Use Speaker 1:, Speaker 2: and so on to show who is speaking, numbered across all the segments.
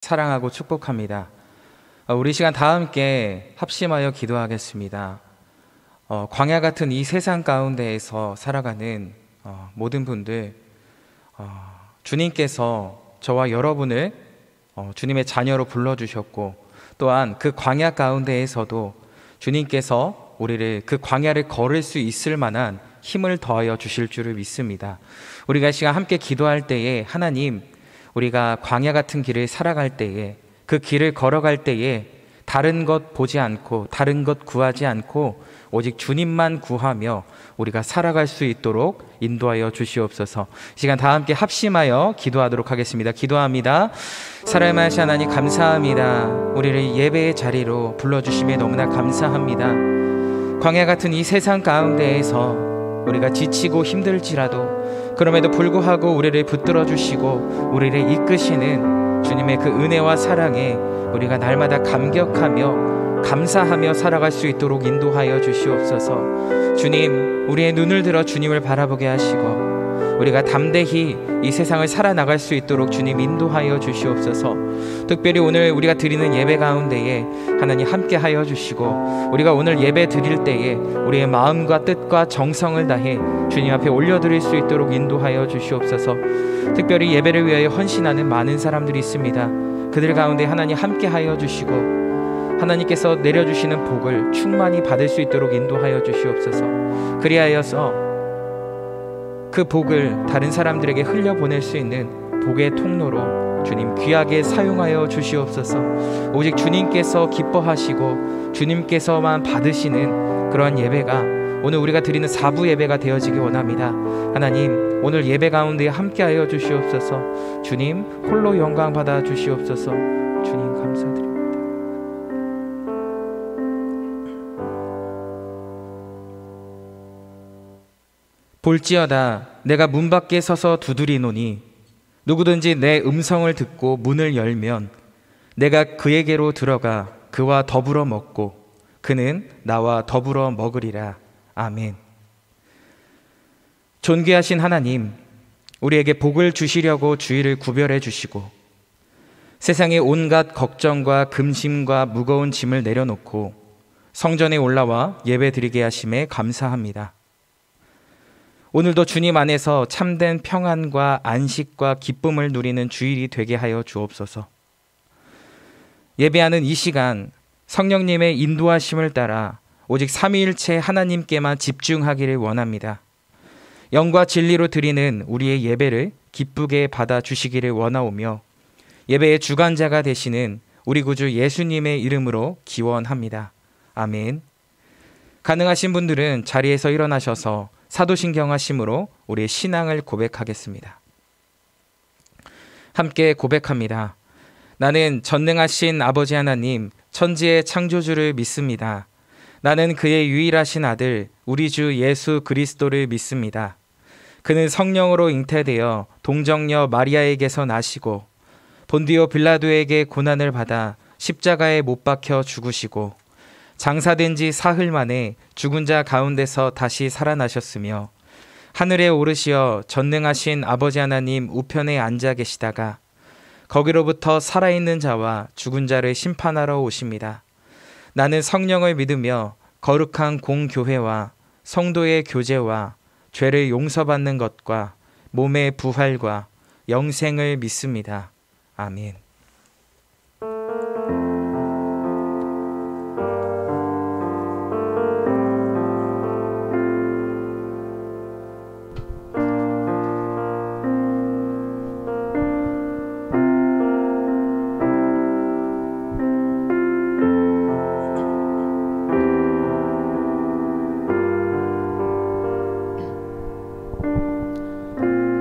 Speaker 1: 사랑하고 축복합니다. 우리 시간 다 함께 합심하여 기도하겠습니다. 광야 같은 이 세상 가운데에서 살아가는 모든 분들, 주님께서 저와 여러분을 주님의 자녀로 불러주셨고, 또한 그 광야 가운데에서도 주님께서 우리를 그 광야를 걸을 수 있을 만한 힘을 더하여 주실 줄을 믿습니다. 우리가 이 시간 함께 기도할 때에 하나님, 우리가 광야 같은 길을 살아갈 때에, 그 길을 걸어갈 때에 다른 것 보지 않고 다른 것 구하지 않고 오직 주님만 구하며 우리가 살아갈 수 있도록 인도하여 주시옵소서. 이 시간 다 함께 합심하여 기도하도록 하겠습니다. 기도합니다. 살아있는 하나님, 감사합니다. 우리를 예배의 자리로 불러주심에 너무나 감사합니다. 광야 같은 이 세상 가운데에서 우리가 지치고 힘들지라도 그럼에도 불구하고 우리를 붙들어 주시고 우리를 이끄시는 주님의 그 은혜와 사랑에 우리가 날마다 감격하며 감사하며 살아갈 수 있도록 인도하여 주시옵소서. 주님, 우리의 눈을 들어 주님을 바라보게 하시고 우리가 담대히 이 세상을 살아나갈 수 있도록 주님 인도하여 주시옵소서. 특별히 오늘 우리가 드리는 예배 가운데에 하나님 함께 하여 주시고, 우리가 오늘 예배 드릴 때에 우리의 마음과 뜻과 정성을 다해 주님 앞에 올려드릴 수 있도록 인도하여 주시옵소서. 특별히 예배를 위하여 헌신하는 많은 사람들이 있습니다. 그들 가운데 하나님 함께 하여 주시고 하나님께서 내려주시는 복을 충만히 받을 수 있도록 인도하여 주시옵소서. 그리하여서 그 복을 다른 사람들에게 흘려보낼 수 있는 복의 통로로 주님 귀하게 사용하여 주시옵소서. 오직 주님께서 기뻐하시고 주님께서만 받으시는 그러한 예배가 오늘 우리가 드리는 4부 예배가 되어지기 원합니다. 하나님, 오늘 예배 가운데 함께하여 주시옵소서. 주님 홀로 영광 받아 주시옵소서. 주님 감사드립니다. 볼지어다 내가 문 밖에 서서 두드리노니 누구든지 내 음성을 듣고 문을 열면 내가 그에게로 들어가 그와 더불어 먹고 그는 나와 더불어 먹으리라. 아멘. 존귀하신 하나님, 우리에게 복을 주시려고 주일을 구별해 주시고 세상의 온갖 걱정과 근심과 무거운 짐을 내려놓고 성전에 올라와 예배드리게 하심에 감사합니다. 오늘도 주님 안에서 참된 평안과 안식과 기쁨을 누리는 주일이 되게 하여 주옵소서. 예배하는 이 시간 성령님의 인도하심을 따라 오직 삼위일체 하나님께만 집중하기를 원합니다. 영과 진리로 드리는 우리의 예배를 기쁘게 받아주시기를 원하오며 예배의 주관자가 되시는 우리 구주 예수님의 이름으로 기원합니다. 아멘. 가능하신 분들은 자리에서 일어나셔서 사도신경 하심으로 우리의 신앙을 고백하겠습니다. 함께 고백합니다. 나는 전능하신 아버지 하나님, 천지의 창조주를 믿습니다. 나는 그의 유일하신 아들 우리 주 예수 그리스도를 믿습니다. 그는 성령으로 잉태되어 동정녀 마리아에게서 나시고 본디오 빌라도에게 고난을 받아 십자가에 못 박혀 죽으시고 장사된 지 사흘 만에 죽은 자 가운데서 다시 살아나셨으며 하늘에 오르시어 전능하신 아버지 하나님 우편에 앉아 계시다가 거기로부터 살아있는 자와 죽은 자를 심판하러 오십니다. 나는 성령을 믿으며 거룩한 공교회와 성도의 교제와 죄를 용서받는 것과 몸의 부활과 영생을 믿습니다. 아멘.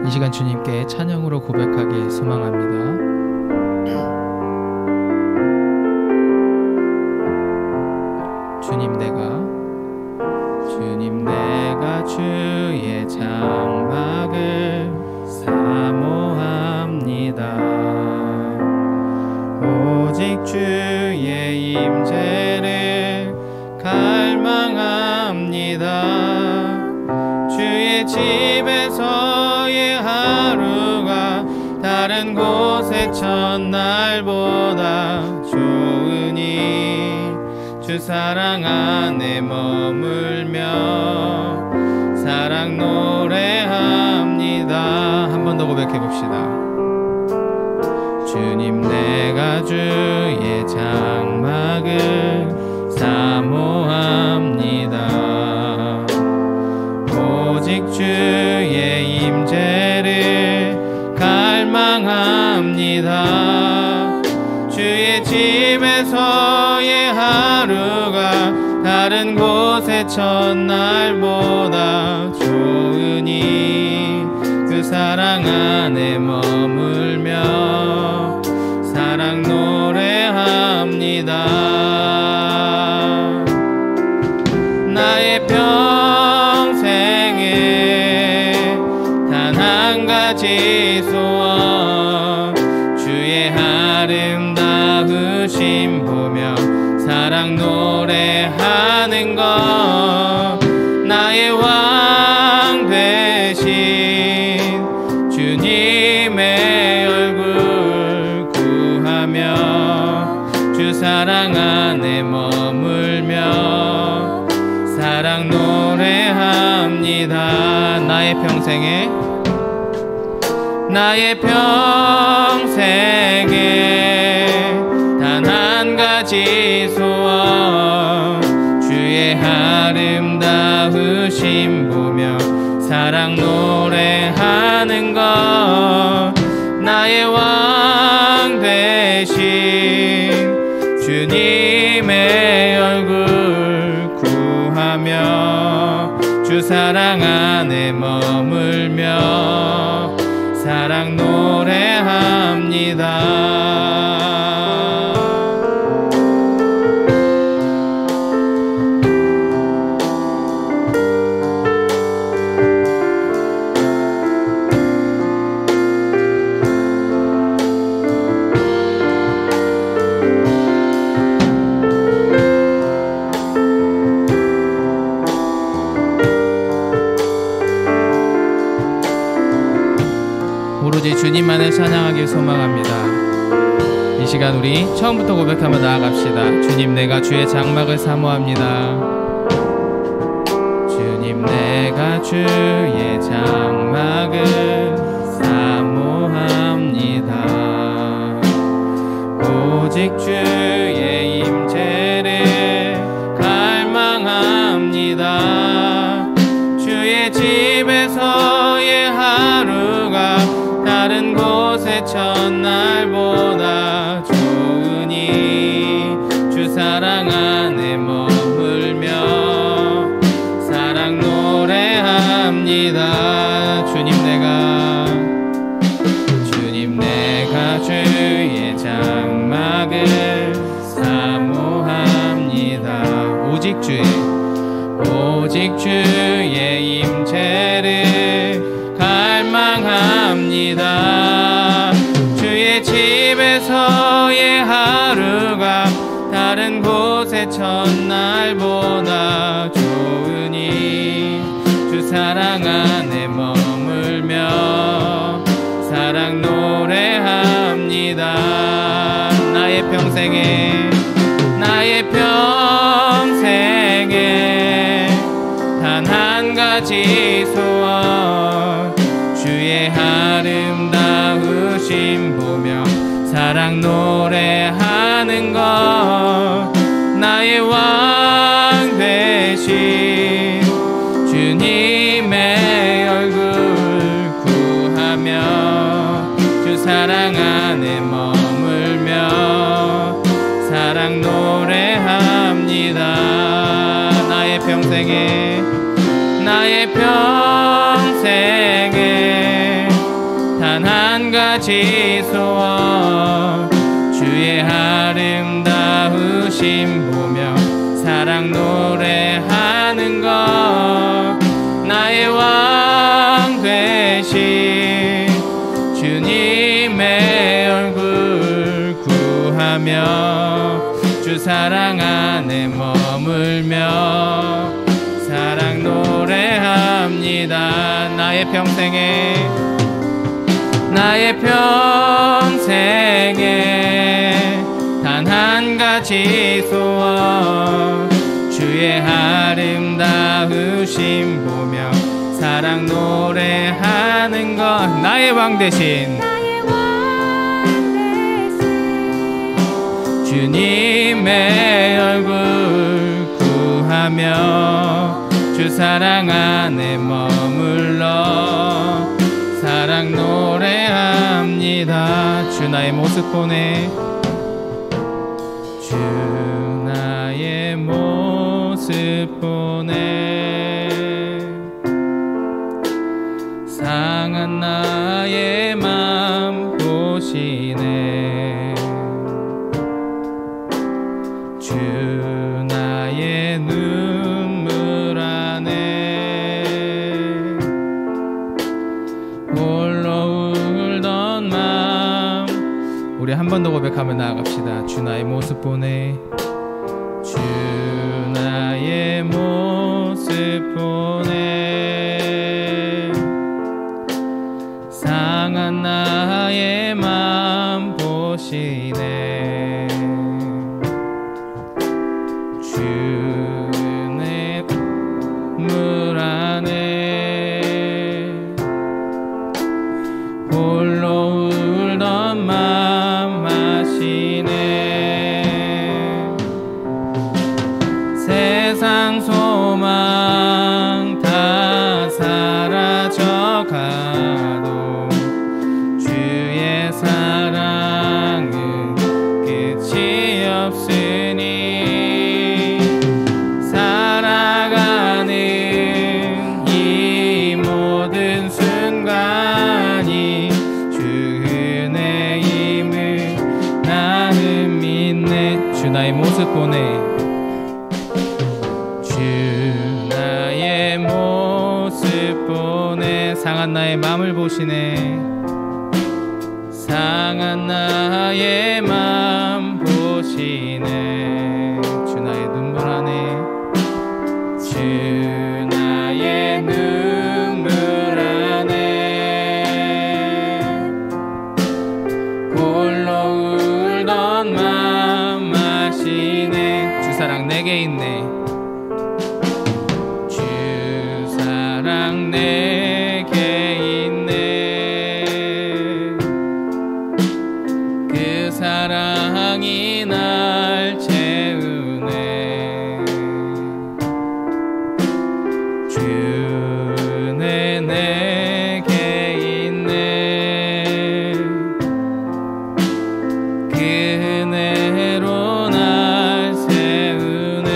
Speaker 2: 이 시간 주님께 찬양으로 고백하길 소망합니다. 주님 내가 주의 장막을 사모합니다. 오직 주의 임재를 갈망합니다. 주의 집에서의 하루가 다른 곳에 곳의 첫날보다 좋으니 주 사랑 안에 머물며 사랑 노래합니다. 한 번 더 고백해 봅시다. 주님 내가 주의 장막을 사모합니다. 오직 주의 임재를 갈망합니다. 주의 집에서의 하루가 다른 곳의 첫날보다 좋으니 그 사랑 안에 머물며 사랑 노래합니다. 나의 평생에 단 한 가지 소원 주의 아름다우심 보며 사랑 노래하는 것 나의 왕 되신 주님의 얼굴 구하며 주 사랑 안에 머물며 사랑 노래합니다. 나의 평생에 단 한 가지 소원 주의 아름다우심 보며 사랑 노래하는 것 나의 왕 되신 주님의 얼굴 구하며 주 사랑 안에 머물며 사랑 노래합니다. 오로지 주님만을 찬양하길 소망합니다. 이 시간 우리 처음부터 고백하며 나아갑시다. 주님 내가 주의 장막을 사모합니다. 주님 내가 주의 장막을 사모합니다. 오직 주의 임재를 갈망합니다. 주의 집에서의 하루가 다른 곳의 첫날보다 좋으니 주 사랑 안에 머물며 사랑 노래합니다. 주님 내가 주의 장막을 사모합니다. 오직 주의 임재를 갈망합니다. 주의 집에서의 하루가 다른 곳의 첫날보다 좋으니 주 사랑 안에 머물며 사랑 노래합니다. 나의 평생에 단 한 가지 소원 주의 아름다우심 보며 사랑 노래하는 것 나의 왕 되신 주님의 얼굴 구하며 주 사랑 안에 머물며 사랑 노래합니다. 나의 평생에 단 한 가지 소원 주의 아름다우심 보며 사랑 노래하는 것 나의 왕 되신 주님의 얼굴 구하며 주 사랑 안에 머물며 사랑 노래합니다. 나의 평생에 나의 평생에 단 한 가지 소원 주의 아름다우심 보며 사랑 노래하는 것 나의 왕 대신 주님의 얼굴 구하며 주 사랑 안에 머물러 사랑 노래합니다. 주 나의 모습 보내 주 나의 모습 보내 상한 나의 맘 보시네 주 나의 눈물 안에 홀로 울던 맘 우리 한 번 더 고백하며 나아갑시다. 주 나의 모습 보내 주 나의 모습 보내 상한 나의 맘 보시네 주 내 물 안에 홀로 울던 맘 아시네 세상 소망 다 사라져가도 주의 사랑은 끝이 없으니 살아가는 이 모든 순간이 주 은혜임을 나는 믿네 주 나의 모습 보내 주 나의 모습 보내 상한 나의 맘을 보시네 상한 나의 맘 보시네 주 나의 눈물 안에 주 나의 눈물 안에 홀로 울던 맘 아시네 주 사랑 내게 있네 주 사랑 내게 있네 그 사랑이 날 채우네 주 은혜 내게 있네 그 은혜로 날 세우네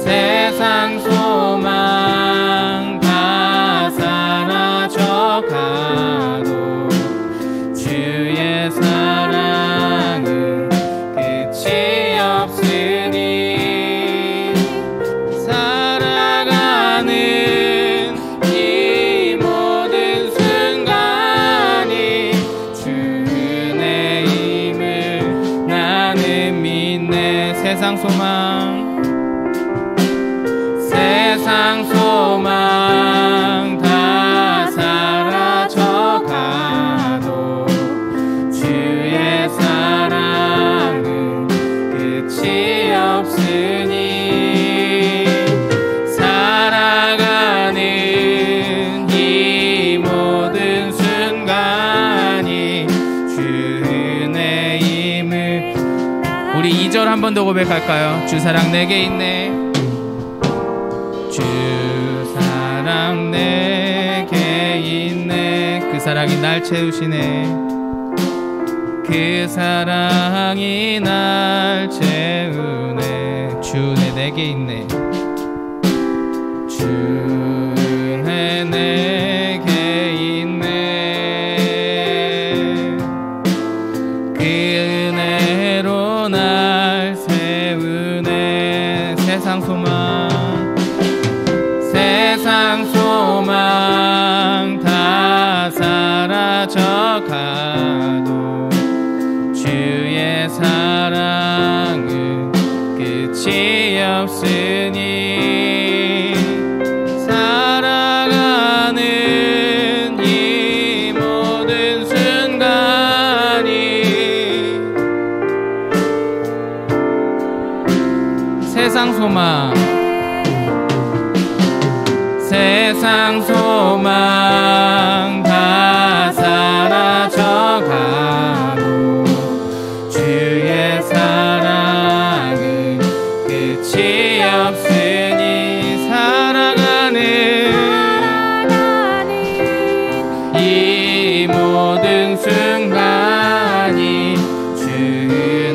Speaker 2: 세상 소망 다 사라져가도 주의 사랑은 끝이 없으니 살아가는 이 모든 순간이 주 은혜임을 나는 믿네 세상 소망 세상 소망 다 사라져가도 주의 사랑은 끝이 없으니 살아가는 이 모든 순간이 주 은혜임을 우리 2절 한 번 더 고백할까요? 주 사랑 내게 있네 주 사랑 내게 있네 그 사랑이 날 채우시네 그 사랑이 날 채우네 주 은혜 내게 있네 주 은혜 내게 있네 그 은혜로 날 세우네 세상 소망 세상 소망 다 사라져가도 주의 사랑은 끝이 없으니 세상 소망 세상 소망 다 사라져가도 주의 사랑은 끝이 없으니 살아가는 이 모든 순간이 주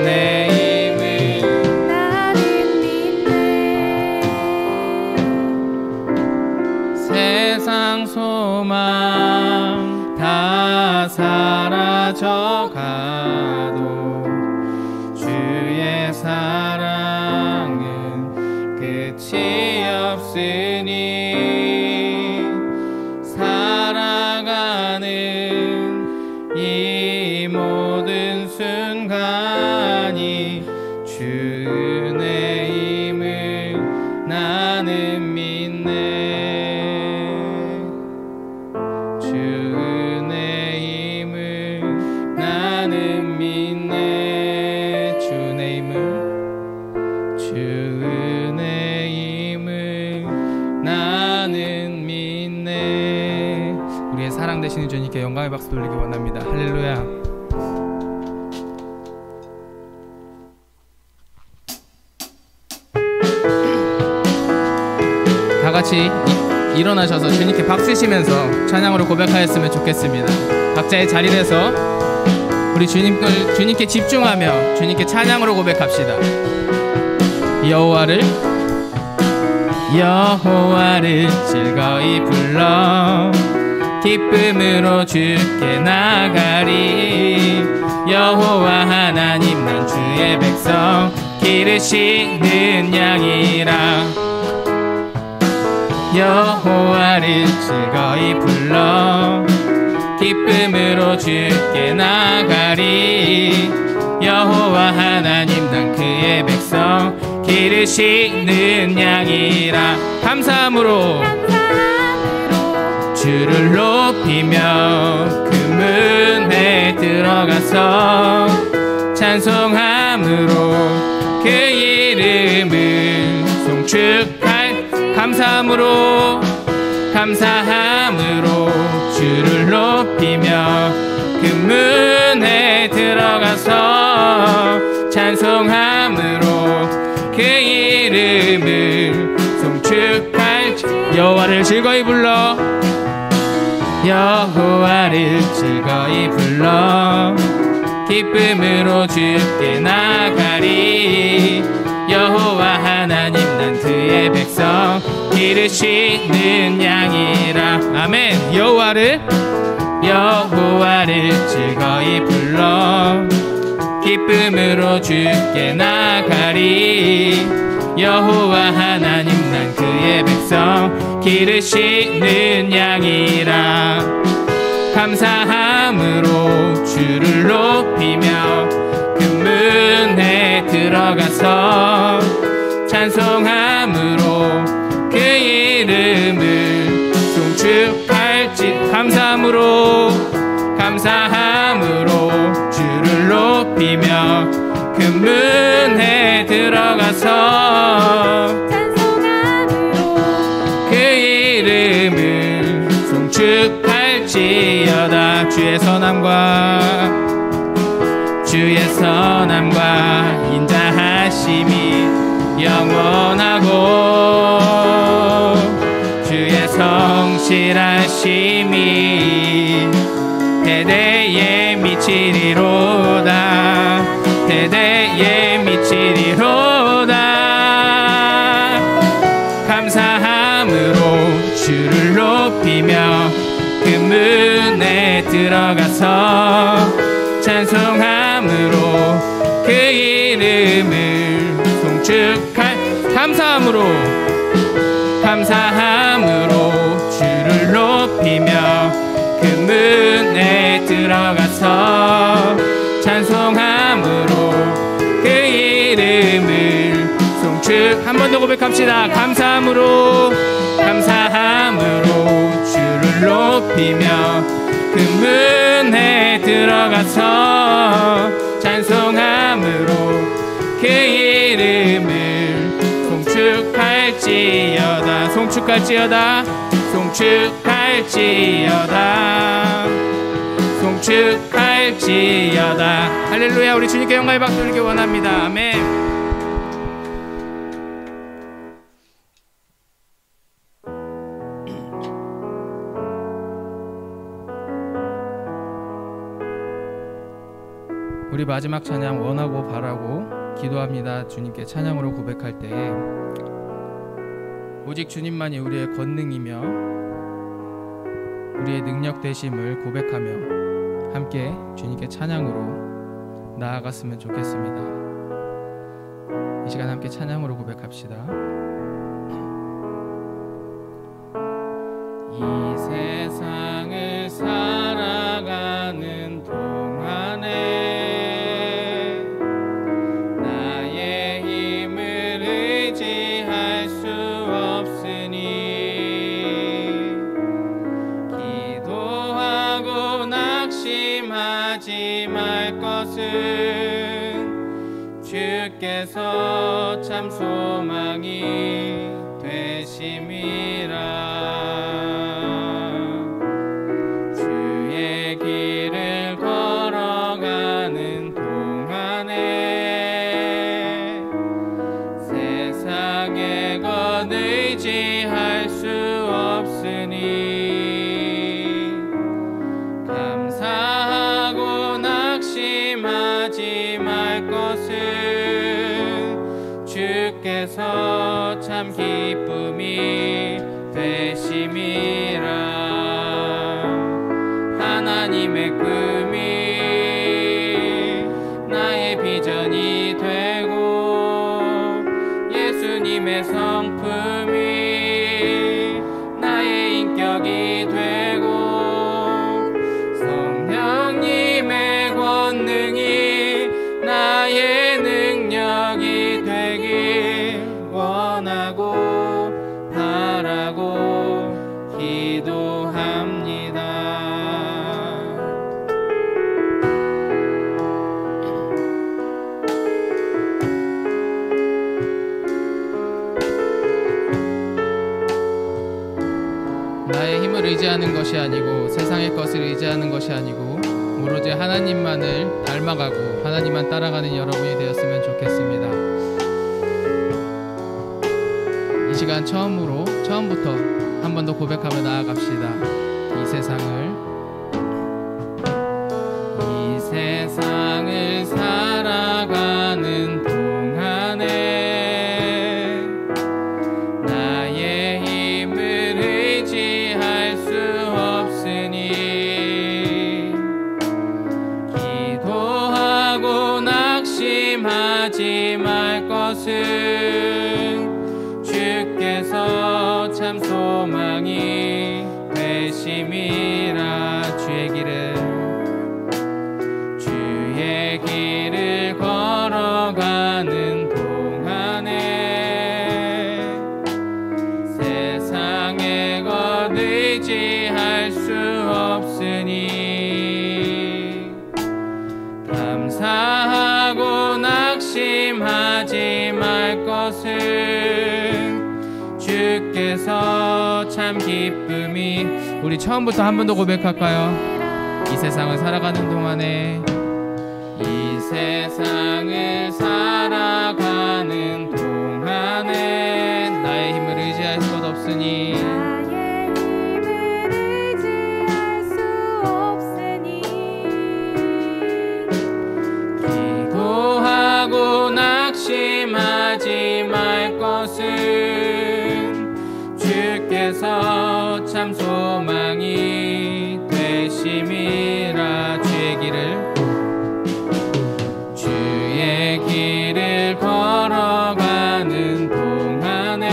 Speaker 2: 은혜임을
Speaker 3: 나는 믿네.
Speaker 2: 세상 소망 다 사라져가도 주의 사랑은 끝이 없으니 살아가는 이 모든 순간이 주 은혜임을 나는 믿네. 주 은혜임을 나는 믿네. 주 은혜임을 주 은혜임을 나는 믿네. 우리의 사랑 되시는 주님께 영광의 박수 돌리기 원합니다. 할렐루야. 다 같이 일어나셔서 주님께 박수시면서 찬양으로 고백하였으면 좋겠습니다. 각자의 자리에서 우리 주님께 집중하며 주님께 찬양으로 고백합시다. 여호와를 즐거이 불러 기쁨으로 주께 나가리. 여호와 하나님 난 주의 백성 기르시는 양이라. 여호와를 즐거이 불러 기쁨으로 주께 나가리. 여호와 하나님 난 그의 백성 기르시는 양이라. 감사함으로 주를 높이며 그 문에 들어가서 찬송함으로 그 이름을 송축할. 감사함으로 주를 높이며 그 문에 들어가서 찬송함으로 그 이름을 송축할지. 여호와를 즐거이 불러 기쁨으로 주께 나가리. 여호와 하나님 난 그의 백성 기르시는 양이라. 아멘. 여호와를 즐거이 불러 기쁨으로 주께 나가리. 여호와 하나님 난 그의 백성 기르시는 양이라. 감사함으로 주를 높이며 그 문에 들어가서 찬송함으로 그 이름을 송축할지. 감사함으로 주를 높이며 그 문에 들어가서
Speaker 3: 찬송함으로
Speaker 2: 그 이름을 송축할지어다. 주의 선함과 인자하심이 영원하고 주의 성실하심이 대대에 미치리로다. 감사함으로 주를 높이며 그 문에 들어가서 찬송함으로 그 이름을 송축할. 감사함으로 주를 높이며 그 문에 들어가서 찬송함으로 그 이름을 송축. 한 번 더 고백합시다. 감사함으로 주를 높이며 그 문에 들어가서 찬송함으로 그 이름을 송축할지어다 송축할지어다 송축할지어다 송축할지어다. 할렐루야. 우리 주님께 영광의 박수 드리기 원합니다. 아멘. 우리 마지막 찬양 원하고 바라고 기도합니다. 주님께 찬양으로 고백할 때에 오직 주님만이 우리의 권능이며 우리의 능력 되심을 고백하며 함께 주님께 찬양으로 나아갔으면 좋겠습니다. 이 시간 함께 찬양으로 고백합시다. 이 세상을 살아가는 동안에 주께서 참 소망이 되심이라. 주의 길을 걸어가는 동안에 세상의 것 의지할 수 없으니 감사하고 낙심하지 말 것을 주께서 참 기쁨이 되심이라. 하나님의 꿈이 나의 비전이 되고 예수님의 성품이 나의 인격이 되고 성령님의 권능이 나의 능력이 되길 원하고 바라고 기도합니다. 나의 힘을 의지하는 것이 아니고 세상의 것을 의지하는 것이 아니고 오로지 하나님만을 닮아가고 하나님만 따라가는 여러분이 되었으면 좋겠습니다. 이 시간 처음부터 한 번 더 고백하며 나아갑시다. 이 세상을 살아가는 동안에 나의 힘을 의지할 수 없으니 기도하고 낙심하지 말 것은 주께서 참 소망이 되심이라. 주의 길을 걸어가는 동안에 세상의 것 의지할 수 없으니 감사하고 낙심하지 말 것은 주께서 참 기쁨이. 우리 처음부터 한 번 더 고백할까요? 이 세상을 살아가는 동안에 이 세상을 살아가는 동안에 나의 힘을 의지할 것 없으니
Speaker 3: 나의 힘을 의지할 수 없으니
Speaker 2: 기도하고 낙심하지 말 것은 주께서 참 소망이 되심이라. 주의 길을 걸어가는 동안에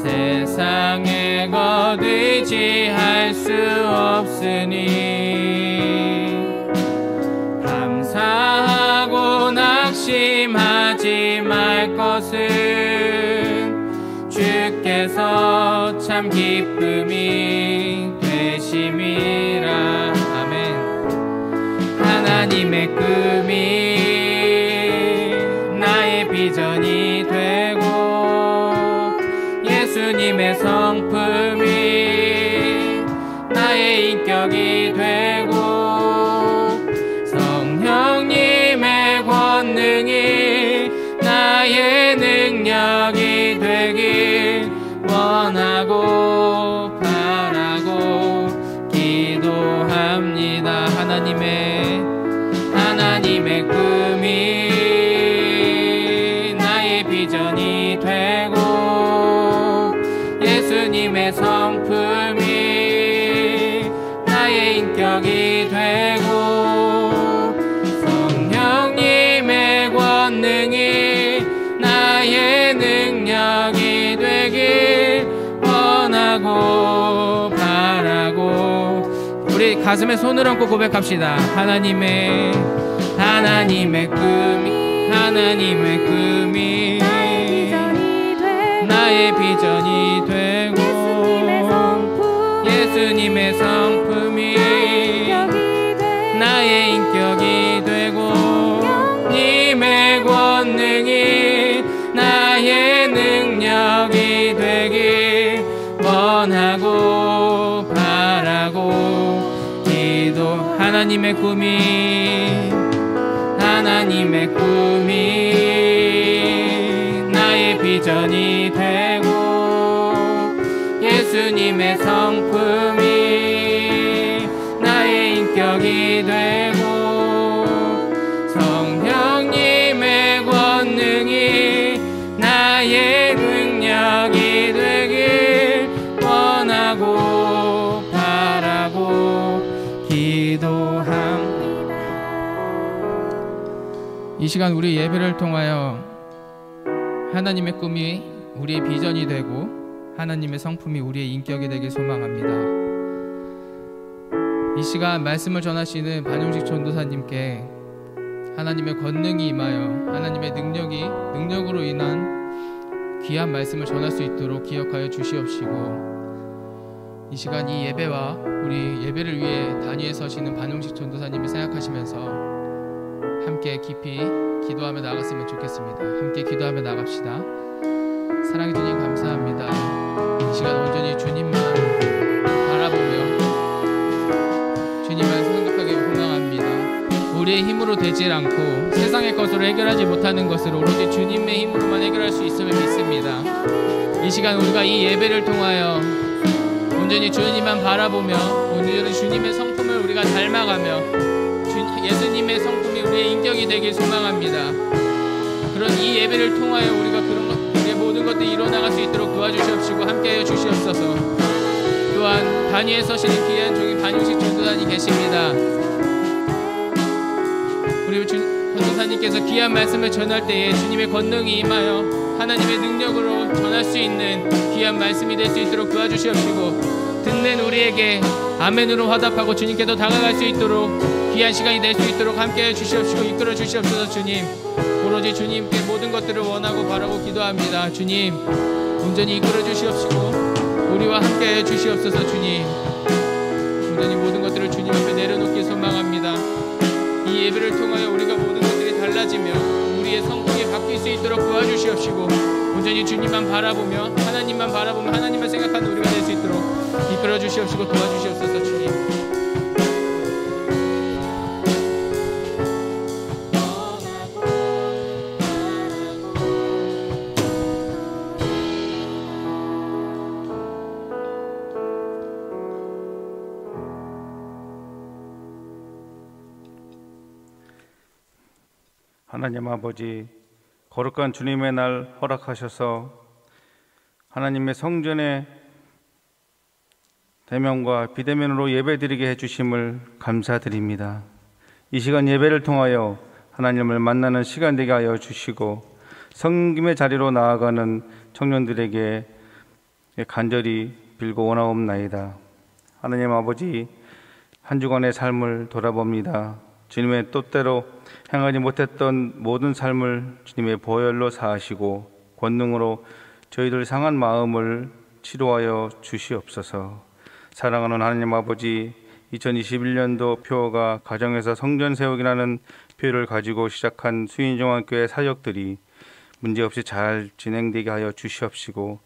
Speaker 2: 세상의 것 의지할 수 없으니 감사하고 낙심하지 말 것은 주께서 참 기쁨이 되심이라. 아멘. 하나님의 꿈이 나의 비전이 되고 성품이 나의 인격이 되고 성령님의 권능이 나의 능력이 되길 원하고 바라고 기도합니다. 하나님의 꿈이 나의 비전이 되고 예수님의 성품이 나의 인격이 되고 성령님의 권능이 나의 능력이 되길 원하고 바라고 우리 가슴에 손을 얹고 고백합시다. 하나님의 꿈이 나의 비전이 되고 예수님의 성품이 나의 인격이 되고 님의 권능이 나의 능력이 되길 원하고 바라고 기도. 하나님의 꿈이 나의 비전이 되고 예수님의 성품이 나의 인격이 되고 성령님의 권능이 나의 능력이 되길 원하고 바라고 기도합니다. 이 시간 우리 예배를 통하여 하나님의 꿈이 우리의 비전이 되고 하나님의 성품이 우리의 인격이 되길 소망합니다. 이 시간 말씀을 전하시는 반용식 전도사님께 하나님의 권능이 임하여 하나님의 능력으로 인한 귀한 말씀을 전할 수 있도록 기억하여 주시옵시고 이 시간 이 예배와 우리 예배를 위해 단위에 서시는 반용식 전도사님을 생각하시면서 함께 깊이 기도하며 나갔으면 좋겠습니다. 함께 기도하며 나갑시다. 사랑해 주님 감사합니다. 이 시간 온전히 주님만 바라보며 주님만 생각하게 소망합니다. 우리의 힘으로 되질 않고 세상의 것으로 해결하지 못하는 것을 오로지 주님의 힘으로만 해결할 수 있음을 믿습니다. 이 시간 우리가 이 예배를 통하여 온전히 주님만 바라보며 온전히 주님의 성품을 우리가 닮아가며 예수님의 성품이 우리의 인격이 되길 소망합니다. 그런 이 예배를 통하여 우리가 우리의 모든 것들이 이루어나갈 수 있도록 도와주시옵시고 함께하여 주시옵소서. 또한 단위에 서시는 귀한 종이 반용식 전도사님 계십니다. 우리 전도사님께서 귀한 말씀을 전할 때에 주님의 권능이 임하여 하나님의 능력으로 전할 수 있는 귀한 말씀이 될 수 있도록 도와주시옵시고 듣는 우리에게 아멘으로 화답하고 주님께 더 다가갈 수 있도록 귀한 시간이 될 수 있도록 함께해 주시옵시고 이끌어 주시옵소서. 주님 오로지 주님께 모든 것들을 원하고 바라고 기도합니다. 주님 온전히 이끌어 주시옵시고 우리와 함께해 주시옵소서. 주님 온전히 모든 것들을 주님 앞에 내려놓기 소망합니다. 이 예배를 통하여 우리가 모든 것들이 달라지며 우리의 성품이 바뀔 수 있도록 도와주시옵시고 온전히 주님만 바라보며 하나님만 바라보며 하나님만 생각하는 우리가 될 수 있도록 이끌어 주시옵시고 도와주시옵소서. 주님
Speaker 4: 하나님 아버지, 거룩한 주님의 날 허락하셔서 하나님의 성전의 대면과 비대면으로 예배드리게 해주심을 감사드립니다. 이 시간 예배를 통하여 하나님을 만나는 시간 되게 하여 주시고 성김의 자리로 나아가는 청년들에게 간절히 빌고 원하옵나이다. 하나님 아버지, 한 주간의 삶을 돌아봅니다. 주님의 뜻대로 행하지 못했던 모든 삶을 주님의 보혈로 사하시고 권능으로 저희들 상한 마음을 치료하여 주시옵소서. 사랑하는 하나님 아버지, 2021년도 표어가 가정에서 성전 세우기라는 표를 가지고 시작한 수인종합교회 사역들이 문제없이 잘 진행되게 하여 주시옵시고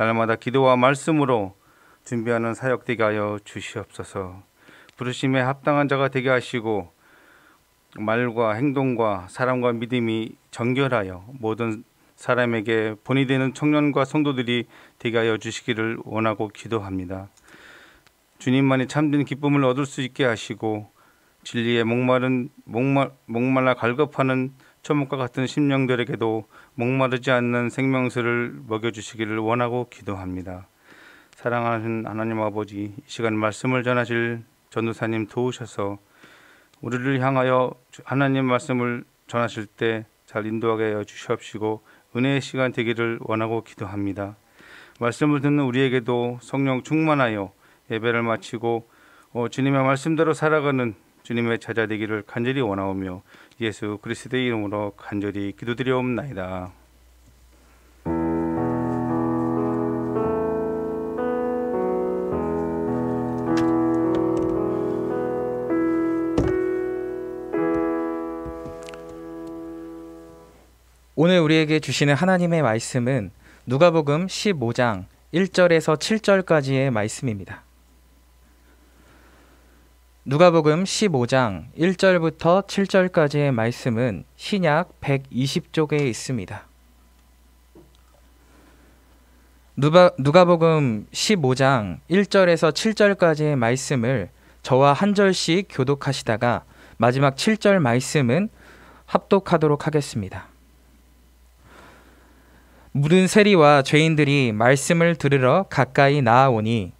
Speaker 4: 날마다 기도와 말씀으로 준비하는 사역 되게 하여 주시옵소서. 부르심에 합당한 자가 되게 하시고 말과 행동과 사람과 믿음이 정결하여 모든 사람에게 본이 되는 청년과 성도들이 되게 하여 주시기를 원하고 기도합니다. 주님만이 참된 기쁨을 얻을 수 있게 하시고 진리에 목말라 갈급하는 초목과 같은 심령들에게도 목마르지 않는 생명수를 먹여주시기를 원하고 기도합니다. 사랑하는 하나님 아버지, 이 시간 말씀을 전하실 전도사님 도우셔서 우리를 향하여 하나님 말씀을 전하실 때 잘 인도하게 하여 주시옵시고 은혜의 시간 되기를 원하고 기도합니다. 말씀을 듣는 우리에게도 성령 충만하여 예배를 마치고 주님의 말씀대로 살아가는 주님의 제자 되기를 간절히 원하오며 예수 그리스도의 이름으로 간절히 기도드리옵나이다.
Speaker 1: 오늘 우리에게 주시는 하나님의 말씀은 누가복음 15장 1절에서 7절까지의 말씀입니다. 누가복음 15장 1절부터 7절까지의 말씀은 신약 120쪽에 있습니다. 누가복음 15장 1절에서 7절까지의 말씀을 저와 한 절씩 교독하시다가 마지막 7절 말씀은 합독하도록 하겠습니다. 모든 세리와 죄인들이 말씀을 들으러 가까이 나아오니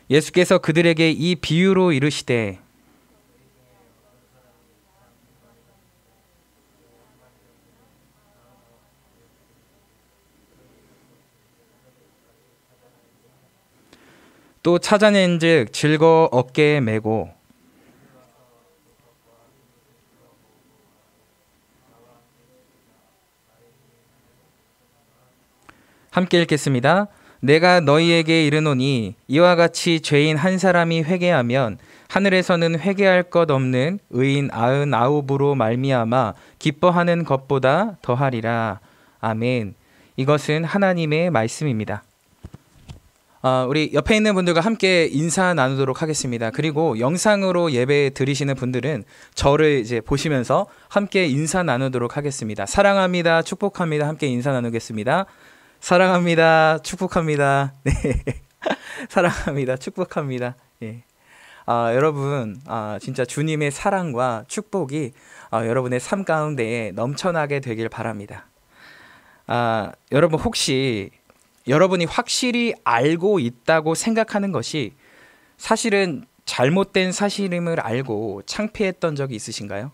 Speaker 1: 예수께서 그들에게 이 비유로 이르시되 또 찾아낸즉 즐거워 어깨에 메고 함께 읽겠습니다. 내가 너희에게 이르노니 이와 같이 죄인 한 사람이 회개하면 하늘에서는 회개할 것 없는 의인 99으로 말미암아 기뻐하는 것보다 더하리라. 아멘. 이것은 하나님의 말씀입니다. 우리 옆에 있는 분들과 함께 인사 나누도록 하겠습니다. 그리고 영상으로 예배 드리시는 분들은 저를 이제 보시면서 함께 인사 나누도록 하겠습니다. 사랑합니다. 축복합니다. 함께 인사 나누겠습니다. 사랑합니다. 축복합니다. 네. 사랑합니다. 축복합니다. 예. 여러분, 진짜 주님의 사랑과 축복이 여러분의 삶 가운데에 넘쳐나게 되길 바랍니다. 여러분 혹시 여러분이 확실히 알고 있다고 생각하는 것이 사실은 잘못된 사실임을 알고 창피했던 적이 있으신가요?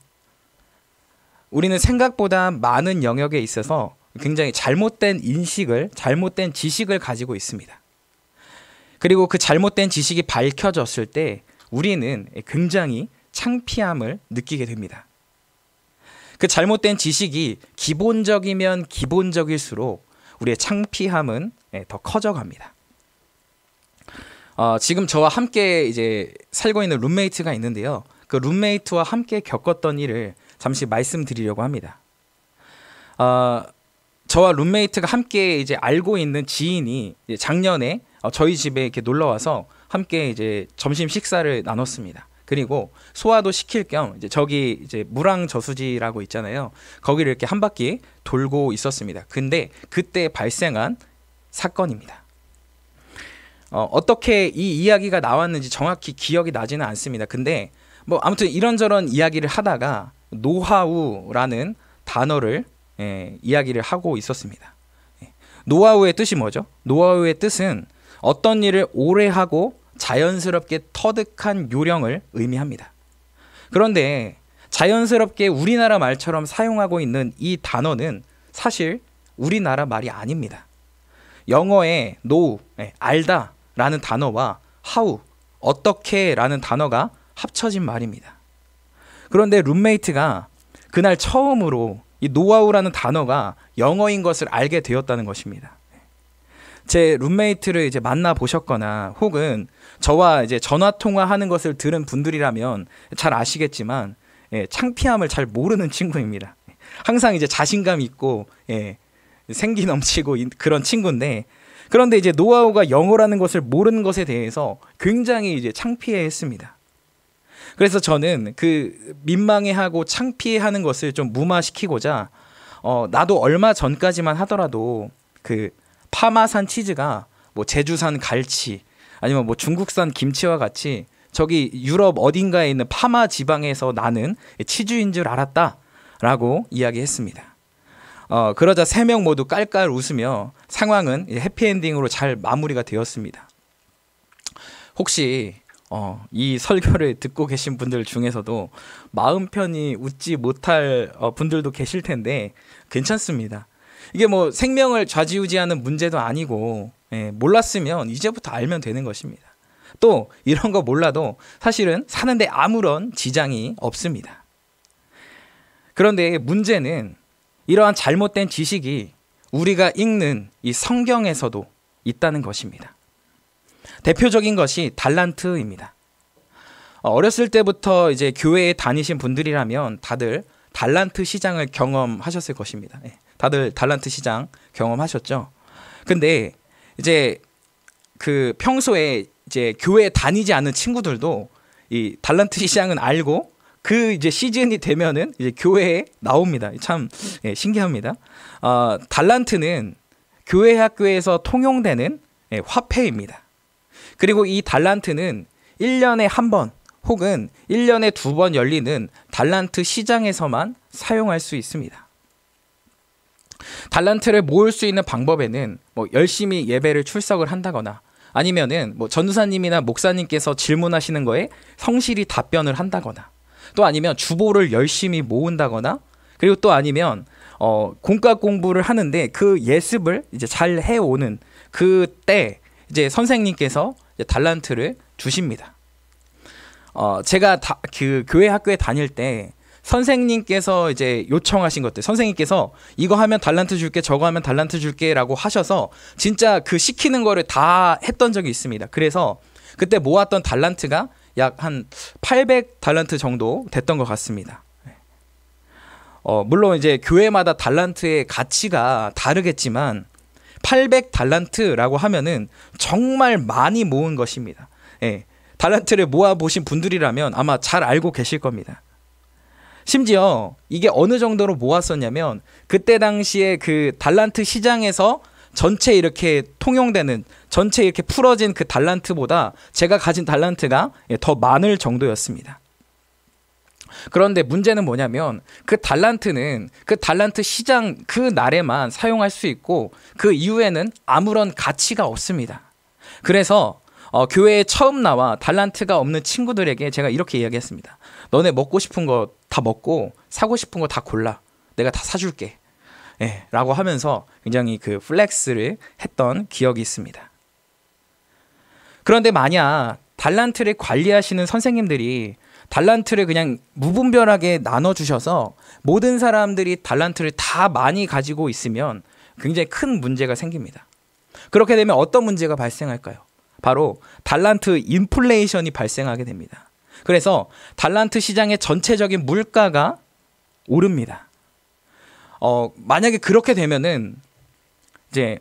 Speaker 1: 우리는 생각보다 많은 영역에 있어서 굉장히 잘못된 인식을, 잘못된 지식을 가지고 있습니다. 그리고 그 잘못된 지식이 밝혀졌을 때 우리는 굉장히 창피함을 느끼게 됩니다. 그 잘못된 지식이 기본적이면 기본적일수록 우리의 창피함은 더 커져갑니다. 지금 저와 함께 이제 살고 있는 룸메이트가 있는데요. 그 룸메이트와 함께 겪었던 일을 잠시 말씀드리려고 합니다. 저와 룸메이트가 함께 이제 알고 있는 지인이 이제 작년에 저희 집에 이렇게 놀러 와서 함께 이제 점심 식사를 나눴습니다. 그리고 소화도 시킬 겸 이제 저기 이제 무랑저수지라고 있잖아요. 거기를 이렇게 한 바퀴 돌고 있었습니다. 근데 그때 발생한 사건입니다. 어떻게 이 이야기가 나왔는지 정확히 기억이 나지는 않습니다. 근데 뭐 아무튼 이런저런 이야기를 하다가 노하우라는 단어를 이야기를 하고 있었습니다. 노하우의 뜻이 뭐죠? 노하우의 뜻은 어떤 일을 오래 하고 자연스럽게 터득한 요령을 의미합니다. 그런데 자연스럽게 우리나라 말처럼 사용하고 있는 이 단어는 사실 우리나라 말이 아닙니다. 영어의 know, 알다 라는 단어와 how, 어떻게 라는 단어가 합쳐진 말입니다. 그런데 룸메이트가 그날 처음으로 이 노하우라는 단어가 영어인 것을 알게 되었다는 것입니다. 제 룸메이트를 이제 만나 보셨거나 혹은 저와 이제 전화 통화하는 것을 들은 분들이라면 잘 아시겠지만 창피함을 잘 모르는 친구입니다. 항상 이제 자신감 있고 생기 넘치고 그런 친구인데, 그런데 이제 노하우가 영어라는 것을 모르는 것에 대해서 굉장히 이제 창피해했습니다. 그래서 저는 그 민망해하고 창피해하는 것을 좀 무마시키고자 나도 얼마 전까지만 하더라도 그 파마산 치즈가 뭐 제주산 갈치 아니면 뭐 중국산 김치와 같이 저기 유럽 어딘가에 있는 파마 지방에서 나는 치즈인 줄 알았다라고 이야기했습니다. 그러자 세 명 모두 깔깔 웃으며 상황은 해피엔딩으로 잘 마무리가 되었습니다. 혹시 이 설교를 듣고 계신 분들 중에서도 마음 편히 웃지 못할 분들도 계실 텐데 괜찮습니다. 이게 뭐 생명을 좌지우지하는 문제도 아니고 몰랐으면 이제부터 알면 되는 것입니다. 또 이런 거 몰라도 사실은 사는데 아무런 지장이 없습니다. 그런데 문제는 이러한 잘못된 지식이 우리가 읽는 이 성경에서도 있다는 것입니다. 대표적인 것이 달란트입니다. 어렸을 때부터 이제 교회에 다니신 분들이라면 다들 달란트 시장을 경험하셨을 것입니다. 다들 달란트 시장 경험하셨죠? 근데 이제 그 평소에 이제 교회에 다니지 않는 친구들도 이 달란트 시장은 알고 그 이제 시즌이 되면은 이제 교회에 나옵니다. 참 신기합니다. 달란트는 교회 학교에서 통용되는 화폐입니다. 그리고 이 달란트는 1년에 한 번 혹은 1년에 2번 열리는 달란트 시장에서만 사용할 수 있습니다. 달란트를 모을 수 있는 방법에는 뭐 열심히 예배를 출석을 한다거나 아니면은 뭐 전도사님이나 목사님께서 질문하시는 거에 성실히 답변을 한다거나 또 아니면 주보를 열심히 모은다거나 그리고 또 아니면 공과 공부를 하는데 그 예습을 이제 잘 해오는 그때 이제 선생님께서 이제 달란트를 주십니다. 제가 그 교회 학교에 다닐 때 선생님께서 이제 요청하신 것들, 선생님께서 이거 하면 달란트 줄게, 저거 하면 달란트 줄게라고 하셔서 진짜 그 시키는 거를 다 했던 적이 있습니다. 그래서 그때 모았던 달란트가 약 한 800달란트 정도 됐던 것 같습니다. 물론 이제 교회마다 달란트의 가치가 다르겠지만 800달란트라고 하면은 정말 많이 모은 것입니다. 달란트를 모아보신 분들이라면 아마 잘 알고 계실 겁니다. 심지어 이게 어느 정도로 모았었냐면 그때 당시에 그 달란트 시장에서 전체 이렇게 통용되는 전체 이렇게 풀어진 그 달란트보다 제가 가진 달란트가 더 많을 정도였습니다. 그런데 문제는 뭐냐면 그 달란트는 그 달란트 시장 그 날에만 사용할 수 있고 그 이후에는 아무런 가치가 없습니다. 그래서 교회에 처음 나와 달란트가 없는 친구들에게 제가 이렇게 이야기했습니다. 너네 먹고 싶은 거 다 먹고 사고 싶은 거 다 골라. 내가 다 사줄게. 라고 하면서 굉장히 그 플렉스를 했던 기억이 있습니다. 그런데 만약 달란트를 관리하시는 선생님들이 달란트를 그냥 무분별하게 나눠주셔서 모든 사람들이 달란트를 다 많이 가지고 있으면 굉장히 큰 문제가 생깁니다. 그렇게 되면 어떤 문제가 발생할까요? 바로 달란트 인플레이션이 발생하게 됩니다. 그래서 달란트 시장의 전체적인 물가가 오릅니다. 만약에 그렇게 되면은 이제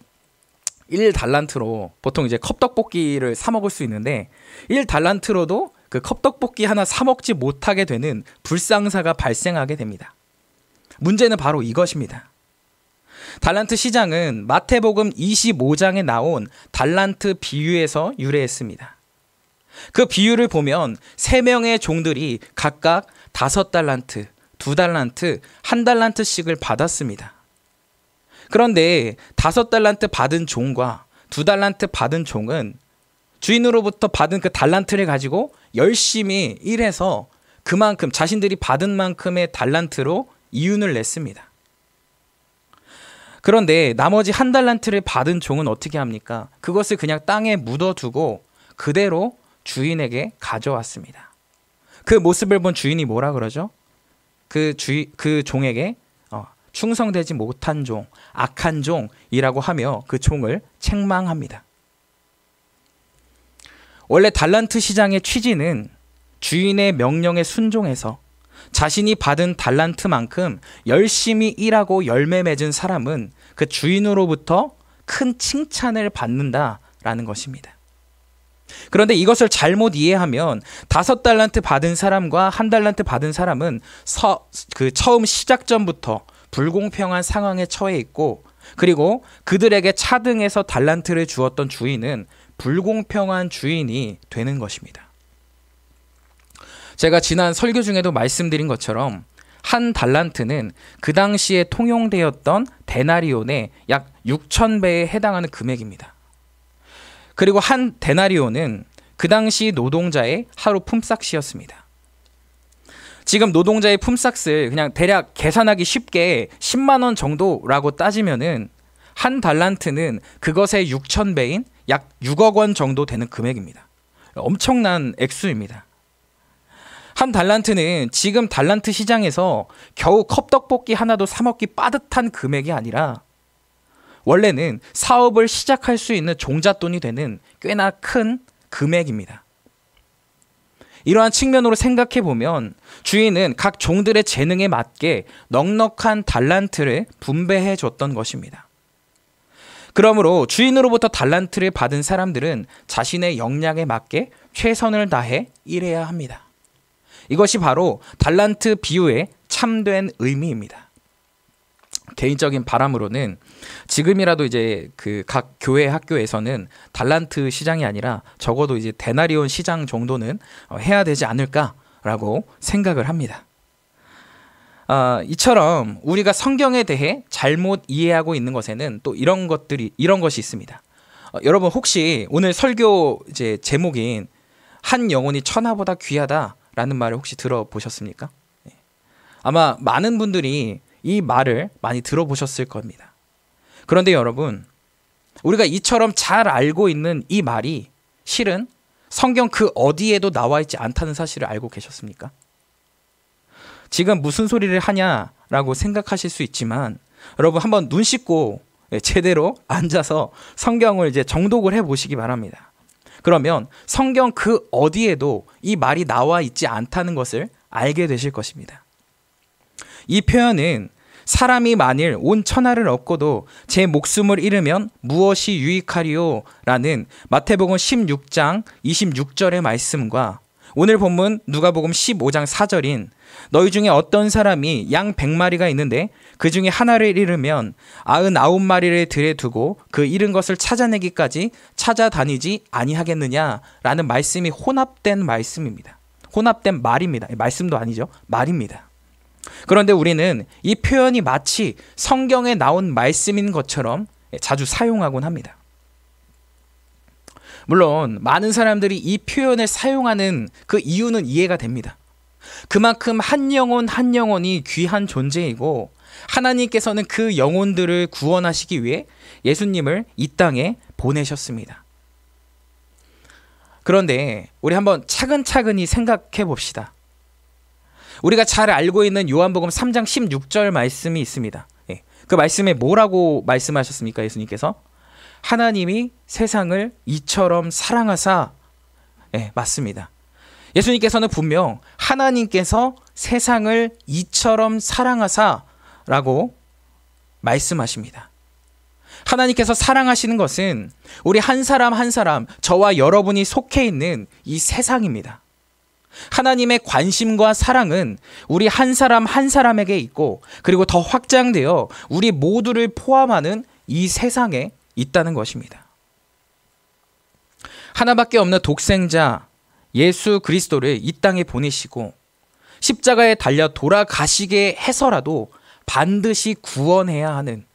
Speaker 1: 1달란트로 보통 이제 컵떡볶이를 사 먹을 수 있는데 1달란트로도 그 컵떡볶이 하나 사 먹지 못하게 되는 불상사가 발생하게 됩니다. 문제는 바로 이것입니다. 달란트 시장은 마태복음 25장에 나온 달란트 비유에서 유래했습니다. 그 비유를 보면 3명의 종들이 각각 5달란트, 2달란트, 1달란트씩을 받았습니다. 그런데 5달란트 받은 종과 2달란트 받은 종은 주인으로부터 받은 그 달란트를 가지고 열심히 일해서 그만큼 자신들이 받은 만큼의 달란트로 이윤을 냈습니다. 그런데 나머지 1달란트를 받은 종은 어떻게 합니까? 그것을 그냥 땅에 묻어두고 그대로 주인에게 가져왔습니다. 그 모습을 본 주인이 뭐라 그러죠? 그 종에게 충성되지 못한 종, 악한 종이라고 하며 그 종을 책망합니다. 원래 달란트 시장의 취지는 주인의 명령에 순종해서 자신이 받은 달란트만큼 열심히 일하고 열매 맺은 사람은 그 주인으로부터 큰 칭찬을 받는다라는 것입니다. 그런데 이것을 잘못 이해하면 5달란트 받은 사람과 1달란트 받은 사람은 처음 시작 전부터 불공평한 상황에 처해 있고, 그리고 그들에게 차등해서 달란트를 주었던 주인은 불공평한 주인이 되는 것입니다. 제가 지난 설교 중에도 말씀드린 것처럼 1달란트는 그 당시에 통용되었던 데나리온의 약 6,000배에 해당하는 금액입니다. 그리고 1데나리온은 그 당시 노동자의 하루 품삯이었습니다. 지금 노동자의 품삯을 그냥 대략 계산하기 쉽게 10만 원 정도라고 따지면은 1달란트는 그것의 6,000배인 약 6억 원 정도 되는 금액입니다. 엄청난 액수입니다. 1달란트는 지금 달란트 시장에서 겨우 컵떡볶이 하나도 사 먹기 빠듯한 금액이 아니라 원래는 사업을 시작할 수 있는 종잣돈이 되는 꽤나 큰 금액입니다. 이러한 측면으로 생각해 보면 주인은 각 종들의 재능에 맞게 넉넉한 달란트를 분배해 줬던 것입니다. 그러므로 주인으로부터 달란트를 받은 사람들은 자신의 역량에 맞게 최선을 다해 일해야 합니다. 이것이 바로 달란트 비유의 참된 의미입니다. 개인적인 바람으로는 지금이라도 이제 그 각 교회 학교에서는 달란트 시장이 아니라 적어도 이제 데나리온 시장 정도는 해야 되지 않을까라고 생각을 합니다. 이처럼 우리가 성경에 대해 잘못 이해하고 있는 것에는 또 이런 것이 있습니다. 여러분 혹시 오늘 설교 이제 제목인 한 영혼이 천하보다 귀하다라는 말을 혹시 들어보셨습니까? 아마 많은 분들이 이 말을 많이 들어보셨을 겁니다. 그런데 여러분, 우리가 이처럼 잘 알고 있는 이 말이 실은 성경 그 어디에도 나와 있지 않다는 사실을 알고 계셨습니까? 지금 무슨 소리를 하냐라고 생각하실 수 있지만 여러분 한번 눈 씻고 제대로 앉아서 성경을 이제 정독을 해보시기 바랍니다. 그러면 성경 그 어디에도 이 말이 나와 있지 않다는 것을 알게 되실 것입니다. 이 표현은 사람이 만일 온 천하를 얻고도 제 목숨을 잃으면 무엇이 유익하리요? 라는 마태복음 16장 26절의 말씀과 오늘 본문 누가복음 15장 4절인 너희 중에 어떤 사람이 양 100마리가 있는데 그 중에 하나를 잃으면 99마리를 들에 두고 그 잃은 것을 찾아내기까지 찾아다니지 아니하겠느냐라는 말씀이 혼합된 말씀입니다. 혼합된 말입니다. 말씀도 아니죠. 말입니다. 그런데 우리는 이 표현이 마치 성경에 나온 말씀인 것처럼 자주 사용하곤 합니다. 물론 많은 사람들이 이 표현을 사용하는 그 이유는 이해가 됩니다. 그만큼 한 영혼 한 영혼이 귀한 존재이고 하나님께서는 그 영혼들을 구원하시기 위해 예수님을 이 땅에 보내셨습니다. 그런데 우리 한번 차근차근히 생각해 봅시다. 우리가 잘 알고 있는 요한복음 3장 16절 말씀이 있습니다. 그 말씀에 뭐라고 말씀하셨습니까? 예수님께서 하나님이 세상을 이처럼 사랑하사. 맞습니다. 예수님께서는 분명 하나님께서 세상을 이처럼 사랑하사라고 말씀하십니다. 하나님께서 사랑하시는 것은 우리 한 사람 한 사람, 저와 여러분이 속해 있는 이 세상입니다. 하나님의 관심과 사랑은 우리 한 사람 한 사람에게 있고 그리고 더 확장되어 우리 모두를 포함하는 이 세상에 있다는 것입니다. 하나밖에 없는 독생자 예수 그리스도를 이 땅에 보내시고 십자가에 달려 돌아가시게 해서라도 반드시 구원해야 하는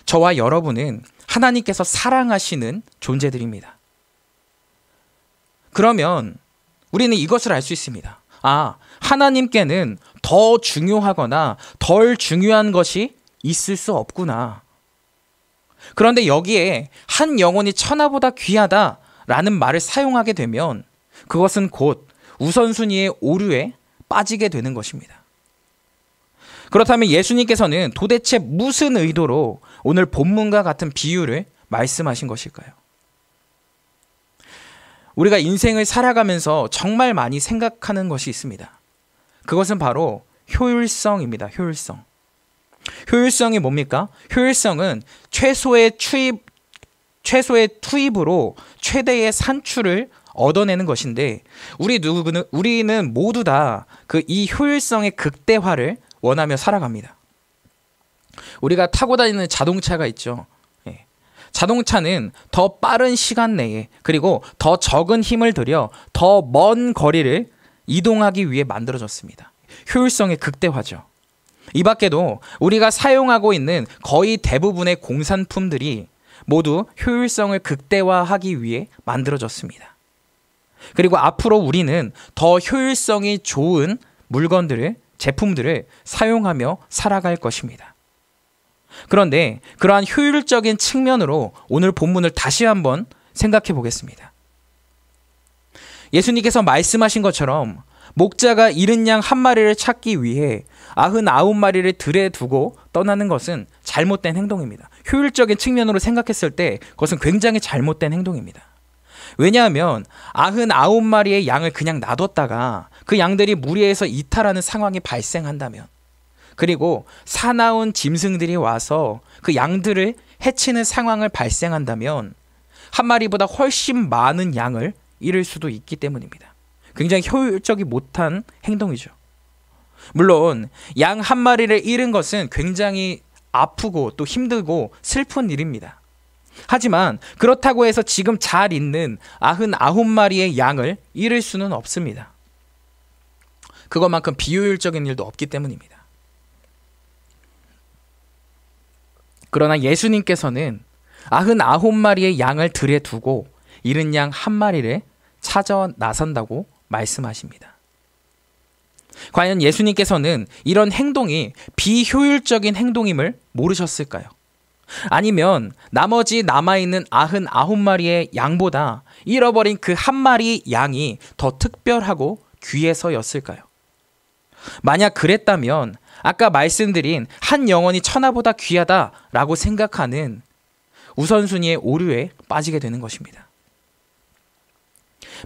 Speaker 1: 저와 여러분은 하나님께서 사랑하시는 존재들입니다. 그러면 우리는 이것을 알 수 있습니다. 하나님께는 더 중요하거나 덜 중요한 것이 있을 수 없구나. 그런데 여기에 한 영혼이 천하보다 귀하다라는 말을 사용하게 되면 그것은 곧 우선순위의 오류에 빠지게 되는 것입니다. 그렇다면 예수님께서는 도대체 무슨 의도로 오늘 본문과 같은 비유를 말씀하신 것일까요? 우리가 인생을 살아가면서 정말 많이 생각하는 것이 있습니다. 그것은 바로 효율성입니다. 효율성. 효율성이 뭡니까? 효율성은 최소의 투입으로 최대의 산출을 얻어내는 것인데 우리는 모두 다 그 이 효율성의 극대화를 원하며 살아갑니다. 우리가 타고 다니는 자동차가 있죠. 예. 자동차는 더 빠른 시간 내에 그리고 더 적은 힘을 들여 더 먼 거리를 이동하기 위해 만들어졌습니다. 효율성의 극대화죠. 이 밖에도 우리가 사용하고 있는 거의 대부분의 공산품들이 모두 효율성을 극대화하기 위해 만들어졌습니다. 그리고 앞으로 우리는 더 효율성이 좋은 물건들을, 제품들을 사용하며 살아갈 것입니다. 그런데 그러한 효율적인 측면으로 오늘 본문을 다시 한번 생각해 보겠습니다. 예수님께서 말씀하신 것처럼 목자가 잃은 양 한 마리를 찾기 위해 99마리를 들에 두고 떠나는 것은 잘못된 행동입니다. 효율적인 측면으로 생각했을 때 그것은 굉장히 잘못된 행동입니다. 왜냐하면 99마리의 양을 그냥 놔뒀다가 그 양들이 무리해서 이탈하는 상황이 발생한다면, 그리고 사나운 짐승들이 와서 그 양들을 해치는 상황을 발생한다면 한 마리보다 훨씬 많은 양을 잃을 수도 있기 때문입니다. 굉장히 효율적이 못한 행동이죠. 물론 양 한 마리를 잃은 것은 굉장히 아프고 또 힘들고 슬픈 일입니다. 하지만 그렇다고 해서 지금 잘 있는 99마리의 양을 잃을 수는 없습니다. 그것만큼 비효율적인 일도 없기 때문입니다. 그러나 예수님께서는 99마리의 양을 들에 두고 잃은 양 한 마리를 찾아 나선다고 말씀하십니다. 과연 예수님께서는 이런 행동이 비효율적인 행동임을 모르셨을까요? 아니면 나머지 남아있는 99마리의 양보다 잃어버린 그 한 마리 양이 더 특별하고 귀해서였을까요? 만약 그랬다면 아까 말씀드린 한 영혼이 천하보다 귀하다라고 생각하는 우선순위의 오류에 빠지게 되는 것입니다.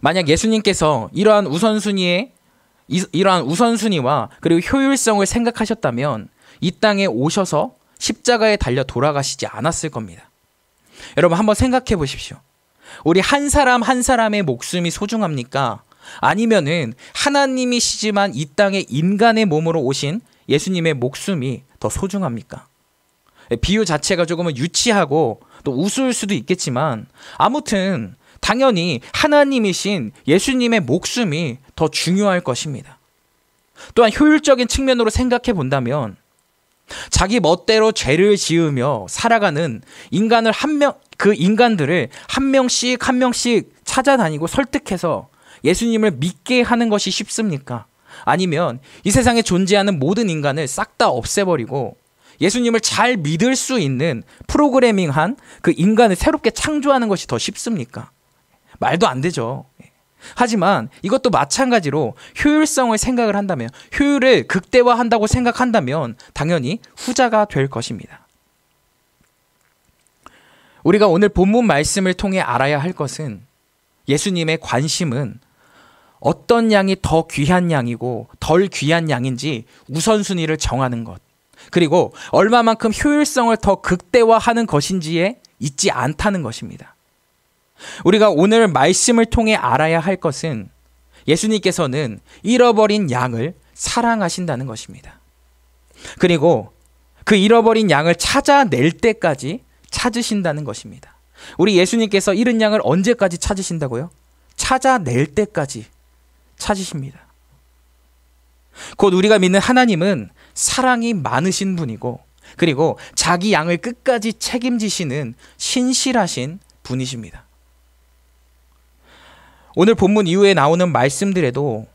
Speaker 1: 만약 예수님께서 이러한 우선순위와 그리고 효율성을 생각하셨다면 이 땅에 오셔서 십자가에 달려 돌아가시지 않았을 겁니다. 여러분 한번 생각해 보십시오. 우리 한 사람 한 사람의 목숨이 소중합니까? 아니면은 하나님이시지만 이 땅에 인간의 몸으로 오신 예수님의 목숨이 더 소중합니까? 비유 자체가 조금은 유치하고 또 우스울 수도 있겠지만 아무튼 당연히 하나님이신 예수님의 목숨이 더 중요할 것입니다. 또한 효율적인 측면으로 생각해 본다면 자기 멋대로 죄를 지으며 살아가는 그 인간들을 한 명씩 찾아다니고 설득해서 예수님을 믿게 하는 것이 쉽습니까? 아니면 이 세상에 존재하는 모든 인간을 싹 다 없애버리고 예수님을 잘 믿을 수 있는 프로그래밍한 그 인간을 새롭게 창조하는 것이 더 쉽습니까? 말도 안 되죠. 하지만 이것도 마찬가지로 효율성을 생각을 한다면, 효율을 극대화한다고 생각한다면 당연히 후자가 될 것입니다. 우리가 오늘 본문 말씀을 통해 알아야 할 것은 예수님의 관심은 어떤 양이 더 귀한 양이고 덜 귀한 양인지 우선순위를 정하는 것, 그리고 얼마만큼 효율성을 더 극대화하는 것인지에 있지 않다는 것입니다. 우리가 오늘 말씀을 통해 알아야 할 것은 예수님께서는 잃어버린 양을 사랑하신다는 것입니다. 그리고 그 잃어버린 양을 찾아낼 때까지 찾으신다는 것입니다. 우리 예수님께서 잃은 양을 언제까지 찾으신다고요? 찾아낼 때까지 찾으십니다. 곧 우리가 믿는 하나님은 사랑이 많으신 분이고, 그리고 자기 양을 끝까지 책임지시는 신실하신 분이십니다. 오늘 본문 이후에 나오는 말씀들에도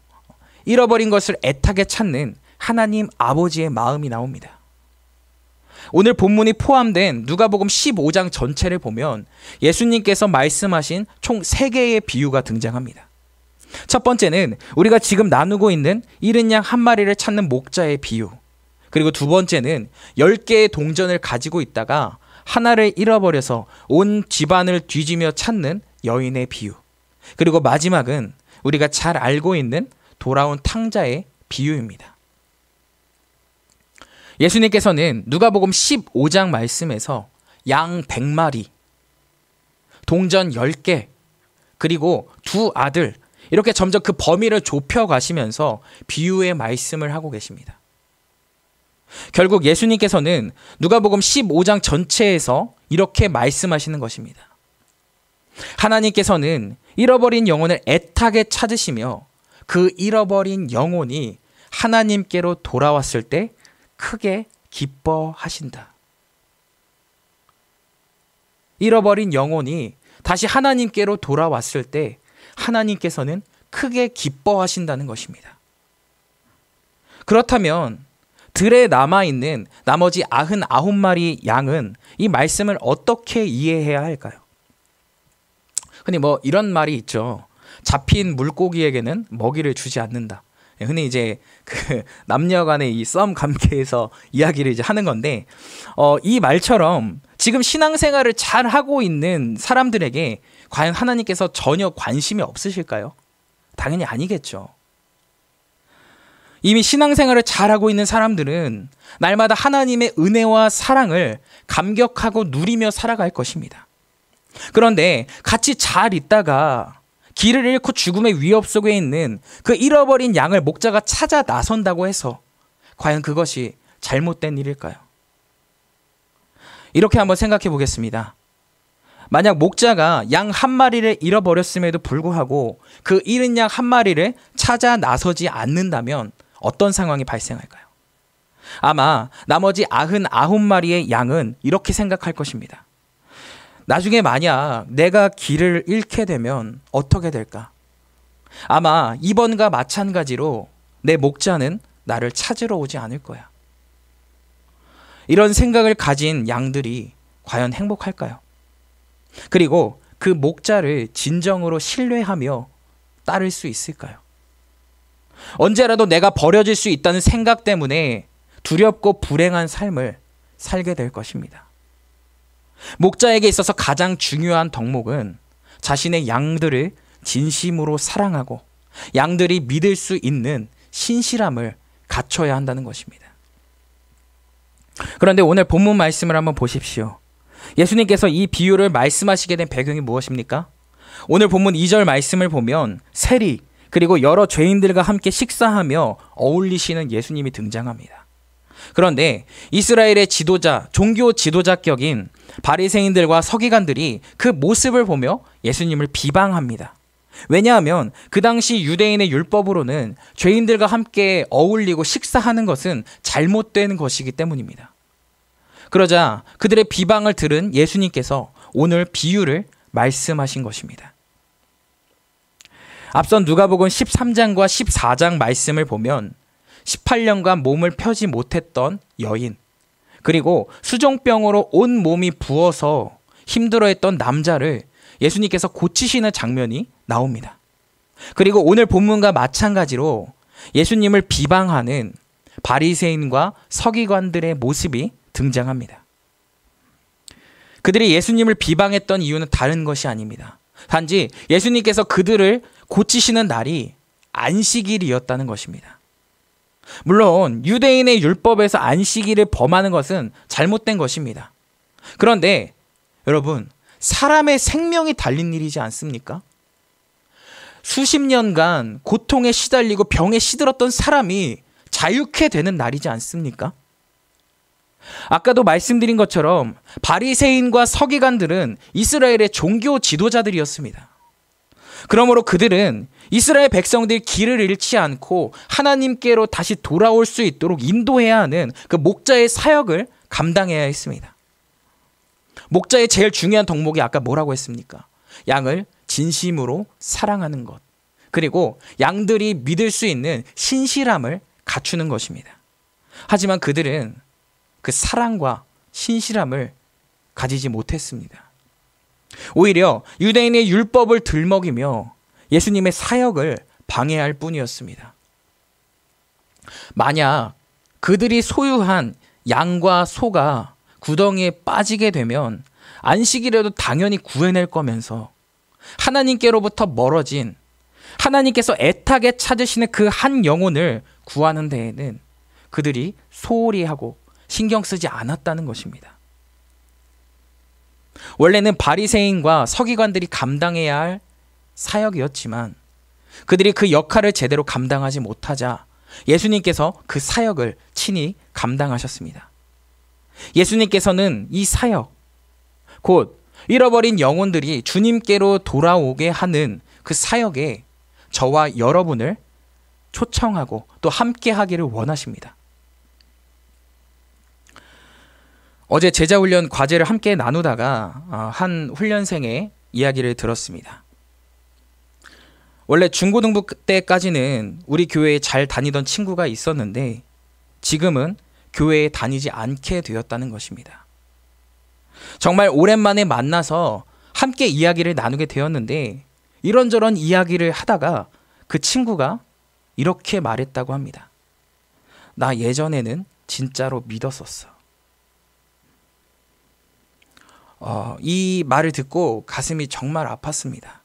Speaker 1: 잃어버린 것을 애타게 찾는 하나님 아버지의 마음이 나옵니다. 오늘 본문이 포함된 누가복음 15장 전체를 보면 예수님께서 말씀하신 총 3개의 비유가 등장합니다. 첫 번째는 우리가 지금 나누고 있는 잃은 양 한 마리를 찾는 목자의 비유, 그리고 두 번째는 10개의 동전을 가지고 있다가 하나를 잃어버려서 온 집안을 뒤지며 찾는 여인의 비유, 그리고 마지막은 우리가 잘 알고 있는 돌아온 탕자의 비유입니다. 예수님께서는 누가복음 15장 말씀에서 양 100마리, 동전 10개, 그리고 두 아들, 이렇게 점점 그 범위를 좁혀 가시면서 비유의 말씀을 하고 계십니다. 결국 예수님께서는 누가복음 15장 전체에서 이렇게 말씀하시는 것입니다. 하나님께서는 잃어버린 영혼을 애타게 찾으시며 그 잃어버린 영혼이 하나님께로 돌아왔을 때 크게 기뻐하신다. 잃어버린 영혼이 다시 하나님께로 돌아왔을 때 하나님께서는 크게 기뻐하신다는 것입니다. 그렇다면 들에 남아있는 나머지 99마리 양은 이 말씀을 어떻게 이해해야 할까요? 흔히 이런 말이 있죠. 잡힌 물고기에게는 먹이를 주지 않는다. 흔히 이제 그 남녀 간의 이 썸 관계에서 이야기를 이제 하는 건데, 이 말처럼 지금 신앙생활을 잘 하고 있는 사람들에게 과연 하나님께서 전혀 관심이 없으실까요? 당연히 아니겠죠. 이미 신앙생활을 잘하고 있는 사람들은 날마다 하나님의 은혜와 사랑을 감격하고 누리며 살아갈 것입니다. 그런데 같이 잘 있다가 길을 잃고 죽음의 위협 속에 있는 그 잃어버린 양을 목자가 찾아 나선다고 해서 과연 그것이 잘못된 일일까요? 이렇게 한번 생각해 보겠습니다. 만약 목자가 양 한 마리를 잃어버렸음에도 불구하고 그 잃은 양 한 마리를 찾아 나서지 않는다면 어떤 상황이 발생할까요? 아마 나머지 99마리의 양은 이렇게 생각할 것입니다. 나중에 만약 내가 길을 잃게 되면 어떻게 될까? 아마 이번과 마찬가지로 내 목자는 나를 찾으러 오지 않을 거야. 이런 생각을 가진 양들이 과연 행복할까요? 그리고 그 목자를 진정으로 신뢰하며 따를 수 있을까요? 언제라도 내가 버려질 수 있다는 생각 때문에 두렵고 불행한 삶을 살게 될 것입니다. 목자에게 있어서 가장 중요한 덕목은 자신의 양들을 진심으로 사랑하고 양들이 믿을 수 있는 신실함을 갖춰야 한다는 것입니다. 그런데 오늘 본문 말씀을 한번 보십시오. 예수님께서 이 비유를 말씀하시게 된 배경이 무엇입니까? 오늘 본문 2절 말씀을 보면 세리 그리고 여러 죄인들과 함께 식사하며 어울리시는 예수님이 등장합니다. 그런데 이스라엘의 지도자, 종교 지도자격인 바리새인들과 서기관들이 그 모습을 보며 예수님을 비방합니다. 왜냐하면 그 당시 유대인의 율법으로는 죄인들과 함께 어울리고 식사하는 것은 잘못된 것이기 때문입니다. 그러자 그들의 비방을 들은 예수님께서 오늘 비유를 말씀하신 것입니다. 앞선 누가복음 13장과 14장 말씀을 보면 18년간 몸을 펴지 못했던 여인, 그리고 수종병으로 온 몸이 부어서 힘들어했던 남자를 예수님께서 고치시는 장면이 나옵니다. 그리고 오늘 본문과 마찬가지로 예수님을 비방하는 바리새인과 서기관들의 모습이 등장합니다. 그들이 예수님을 비방했던 이유는 다른 것이 아닙니다. 단지 예수님께서 그들을 고치시는 날이 안식일이었다는 것입니다. 물론 유대인의 율법에서 안식일을 범하는 것은 잘못된 것입니다. 그런데 여러분, 사람의 생명이 달린 일이지 않습니까? 수십 년간 고통에 시달리고 병에 시들었던 사람이 자유케 되는 날이지 않습니까? 아까도 말씀드린 것처럼 바리새인과 서기관들은 이스라엘의 종교 지도자들이었습니다. 그러므로 그들은 이스라엘 백성들이 길을 잃지 않고 하나님께로 다시 돌아올 수 있도록 인도해야 하는 그 목자의 사역을 감당해야 했습니다. 목자의 제일 중요한 덕목이 아까 뭐라고 했습니까? 양을 진심으로 사랑하는 것, 그리고 양들이 믿을 수 있는 신실함을 갖추는 것입니다. 하지만 그들은 그 사랑과 신실함을 가지지 못했습니다. 오히려 유대인의 율법을 들먹이며 예수님의 사역을 방해할 뿐이었습니다. 만약 그들이 소유한 양과 소가 구덩이에 빠지게 되면 안식일에도 당연히 구해낼 거면서 하나님께로부터 멀어진 하나님께서 애타게 찾으시는 그 한 영혼을 구하는 데에는 그들이 소홀히 하고 신경 쓰지 않았다는 것입니다. 원래는 바리새인과 서기관들이 감당해야 할 사역이었지만 그들이 그 역할을 제대로 감당하지 못하자 예수님께서 그 사역을 친히 감당하셨습니다. 예수님께서는 이 사역, 곧 잃어버린 영혼들이 주님께로 돌아오게 하는 그 사역에 저와 여러분을 초청하고 또 함께 하기를 원하십니다. 어제 제자훈련 과제를 함께 나누다가 한 훈련생의 이야기를 들었습니다. 원래 중고등부 때까지는 우리 교회에 잘 다니던 친구가 있었는데 지금은 교회에 다니지 않게 되었다는 것입니다. 정말 오랜만에 만나서 함께 이야기를 나누게 되었는데 이런저런 이야기를 하다가 그 친구가 이렇게 말했다고 합니다. 나 예전에는 진짜로 믿었었어. 이 말을 듣고 가슴이 정말 아팠습니다.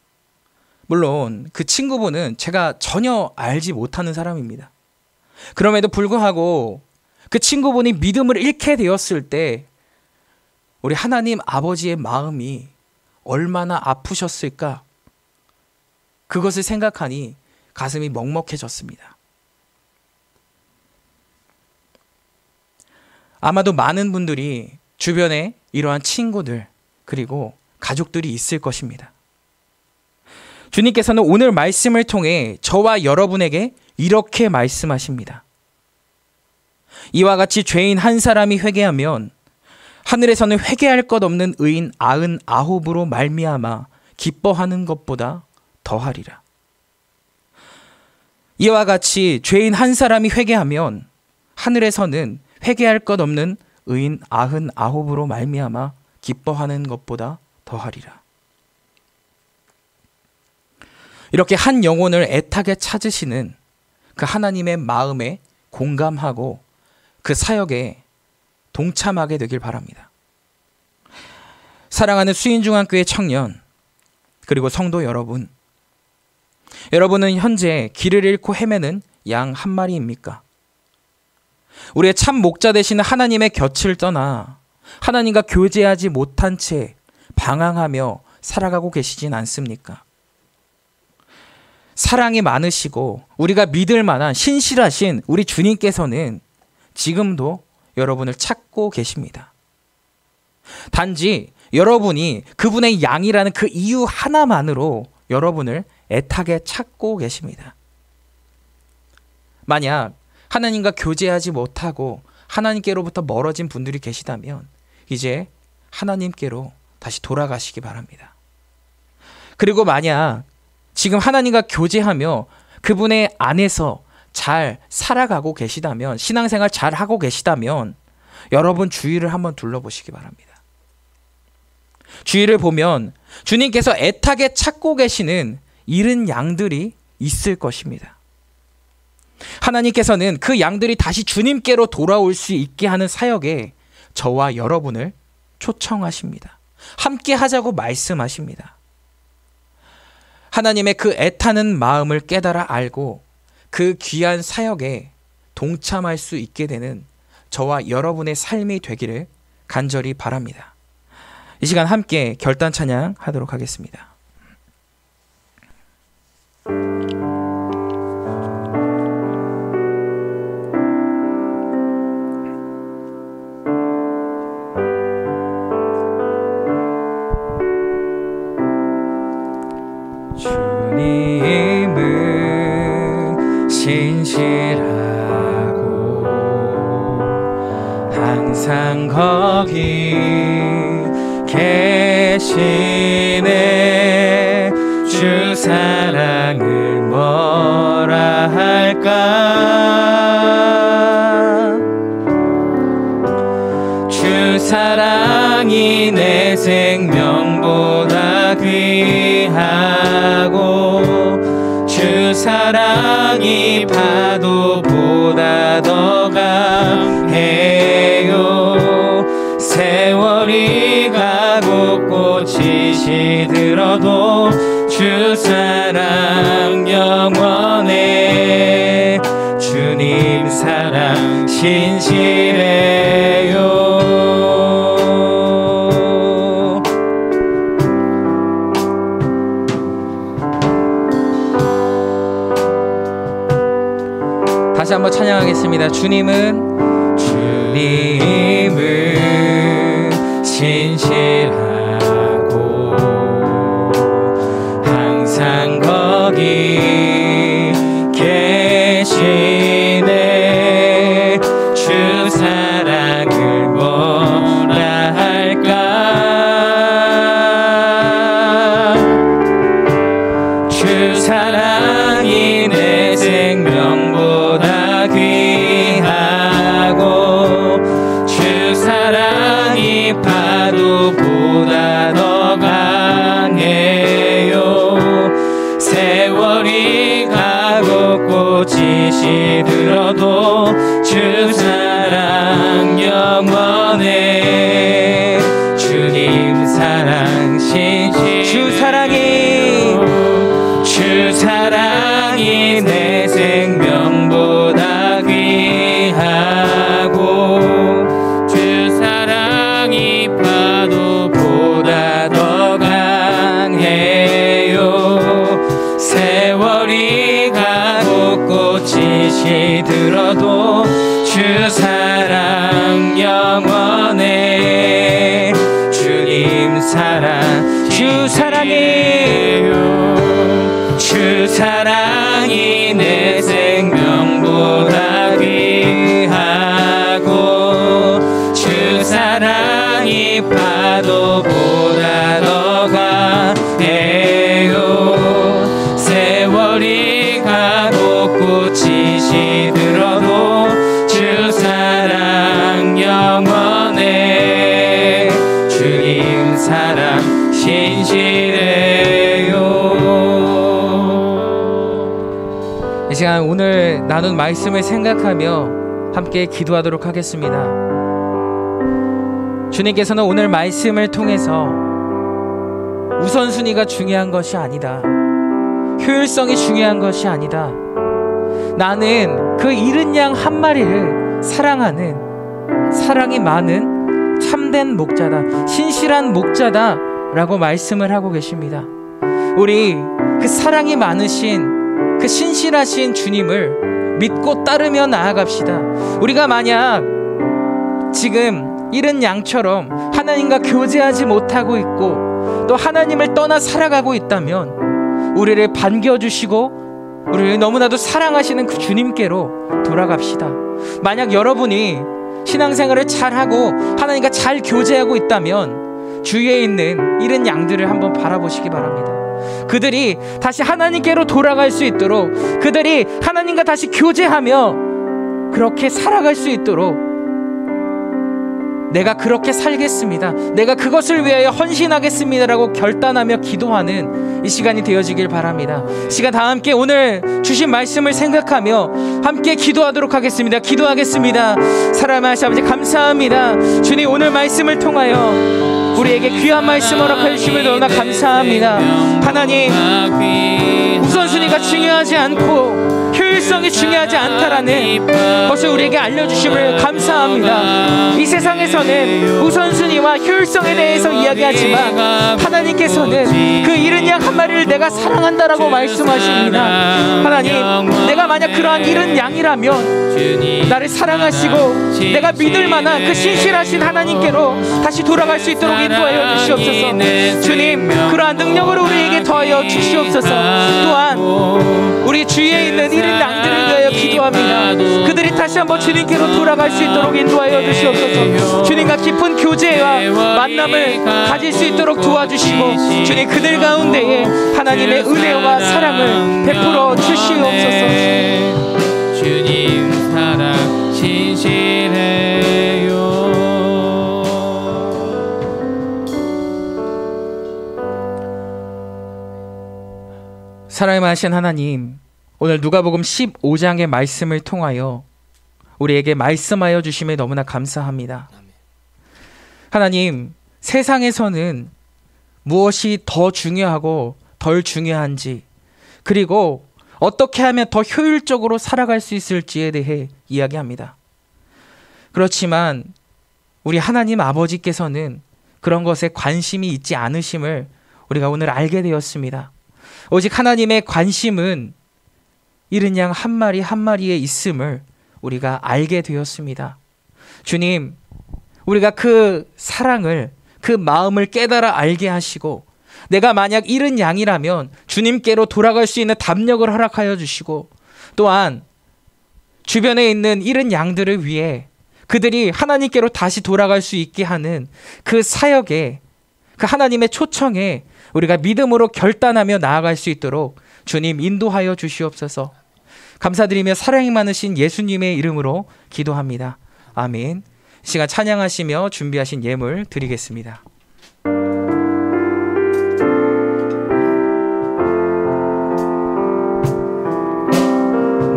Speaker 1: 물론 그 친구분은 제가 전혀 알지 못하는 사람입니다. 그럼에도 불구하고 그 친구분이 믿음을 잃게 되었을 때 우리 하나님 아버지의 마음이 얼마나 아프셨을까? 그것을 생각하니 가슴이 먹먹해졌습니다. 아마도 많은 분들이 주변에 이러한 친구들 그리고 가족들이 있을 것입니다. 주님께서는 오늘 말씀을 통해 저와 여러분에게 이렇게 말씀하십니다. 이와 같이 죄인 한 사람이 회개하면 하늘에서는 회개할 것 없는 의인 99으로 말미암아 기뻐하는 것보다 더하리라. 이와 같이 죄인 한 사람이 회개하면 하늘에서는 회개할 것 없는 의인 99으로 말미암아 기뻐하는 것보다 더하리라. 이렇게 한 영혼을 애타게 찾으시는 그 하나님의 마음에 공감하고 그 사역에 동참하게 되길 바랍니다. 사랑하는 수인중앙교회 청년 그리고 성도 여러분, 여러분은 현재 길을 잃고 헤매는 양 한 마리입니까? 우리의 참 목자 되시는 하나님의 곁을 떠나 하나님과 교제하지 못한 채 방황하며 살아가고 계시진 않습니까? 사랑이 많으시고 우리가 믿을 만한 신실하신 우리 주님께서는 지금도 여러분을 찾고 계십니다. 단지 여러분이 그분의 양이라는 그 이유 하나만으로 여러분을 애타게 찾고 계십니다. 만약 하나님과 교제하지 못하고 하나님께로부터 멀어진 분들이 계시다면 이제 하나님께로 다시 돌아가시기 바랍니다. 그리고 만약 지금 하나님과 교제하며 그분의 안에서 잘 살아가고 계시다면, 신앙생활 잘 하고 계시다면 여러분 주위를 한번 둘러보시기 바랍니다. 주위를 보면 주님께서 애타게 찾고 계시는 잃은 양들이 있을 것입니다. 하나님께서는 그 양들이 다시 주님께로 돌아올 수 있게 하는 사역에 저와 여러분을 초청하십니다. 함께 하자고 말씀하십니다. 하나님의 그 애타는 마음을 깨달아 알고 그 귀한 사역에 동참할 수 있게 되는 저와 여러분의 삶이 되기를 간절히 바랍니다. 이 시간 함께 결단 찬양 하도록 하겠습니다.
Speaker 5: 주님은 신실하고 항상 거기 계시네. 주 사랑을 뭐라 할까. 주 사랑이 내 생명보다 귀하고 주 사랑이 파도보다 더 강해요. 세월이 가고 꽃이 시들어도 주 사랑 영원해. 주님 사랑 신실해요.
Speaker 1: 다시 한번 찬양하겠습니다. 주님은 신실하고 항상 거기 계시네. 주 사랑을 뭐라 할까. 주 사랑이 내 생명보다 귀하고 주 사랑이 파도보다 더 강해요. 세월이 가고 꽃이 시들어도 주 사랑 영원해. 주님 사랑 주 사랑이 내 생명보다 귀하고 주 사랑이 파도보다 더 강해요. 세월이 가고 꽃이 시들어도 주 사랑 영원해. 주님 사랑 주 사랑이 내 생명보다 귀하고 주 사랑이 파도보다 더 강해요. 세월이 가고 꽃이 시들어도 주 사랑 영원해. 주님 사랑 신실해요. 이 시간 오늘 나눈 말씀을 생각하며 함께 기도하도록 하겠습니다. 주님께서는 오늘 말씀을 통해서 우선순위가 중요한 것이 아니다, 효율성이 중요한 것이 아니다, 나는 그 잃은 양 한 마리를 사랑하는 사랑이 많은 참된 목자다, 신실한 목자다 라고 말씀을 하고 계십니다. 우리 그 사랑이 많으신 그 신실하신 주님을 믿고 따르며 나아갑시다. 우리가 만약 지금 잃은 양처럼 하나님과 교제하지 못하고 있고 또 하나님을 떠나 살아가고 있다면 우리를 반겨주시고 우리를 너무나도 사랑하시는 그 주님께로 돌아갑시다. 만약 여러분이 신앙생활을 잘하고 하나님과 잘 교제하고 있다면 주위에 있는 잃은 양들을 한번 바라보시기 바랍니다. 그들이 다시 하나님께로 돌아갈 수 있도록, 그들이 하나님과 다시 교제하며 그렇게 살아갈 수 있도록 내가 그렇게 살겠습니다, 내가 그것을 위하여 헌신하겠습니다 라고 결단하며 기도하는 이 시간이 되어지길 바랍니다. 시간 다 함께 오늘 주신 말씀을 생각하며 함께 기도하도록 하겠습니다. 기도하겠습니다. 사랑하는 하나님 아버지, 감사합니다. 주님, 오늘 말씀을 통하여 우리에게 귀한 말씀 허락해 주심을 너무나 감사합니다. 하나님, 우선순위가 중요하지 않고 효율성이 중요하지 않다라는 것을 우리에게 알려주심을 감사합니다. 이 세상에서는 우선순위와 효율성에 대해서 이야기하지만 하나님께서는 그 잃은 양 한 마리를 내가 사랑한다라고 말씀하십니다. 하나님, 내가 만약 그러한 잃은 양이라면 나를 사랑하시고 내가 믿을 만한 그 신실하신 하나님께로 다시 돌아갈 수 있도록 인도하여 주시옵소서. 주님, 그러한 능력을 우리에게 더하여 주시옵소서. 또한 우리 주위에 있는 잃은 양들을 위하여 기도합니다. 그들이 다시 한번 주님께로 돌아갈 수 있도록 인도하여 주시옵소서. 주님과 깊은 교제와 만남을 가질 수 있도록 도와주시고 주님, 그들 가운데에 하나님의 은혜와 사랑을 베풀어 주시옵소서.
Speaker 5: 주님 사랑 신실해요.
Speaker 1: 사랑이 많으신 하나님, 오늘 누가복음 15장의 말씀을 통하여 우리에게 말씀하여 주심에 너무나 감사합니다. 하나님, 세상에서는 무엇이 더 중요하고 덜 중요한지, 그리고 어떻게 하면 더 효율적으로 살아갈 수 있을지에 대해 이야기합니다. 그렇지만 우리 하나님 아버지께서는 그런 것에 관심이 있지 않으심을 우리가 오늘 알게 되었습니다. 오직 하나님의 관심은 이른 양 한 마리 한 마리에 있음을 우리가 알게 되었습니다. 주님, 우리가 그 사랑을, 그 마음을 깨달아 알게 하시고, 내가 만약 잃은 양이라면 주님께로 돌아갈 수 있는 담력을 허락하여 주시고, 또한 주변에 있는 잃은 양들을 위해 그들이 하나님께로 다시 돌아갈 수 있게 하는 그 사역에, 그 하나님의 초청에 우리가 믿음으로 결단하며 나아갈 수 있도록 주님 인도하여 주시옵소서. 감사드리며 사랑이 많으신 예수님의 이름으로 기도합니다. 아멘. 이 시간 찬양하시며 준비하신 예물 드리겠습니다.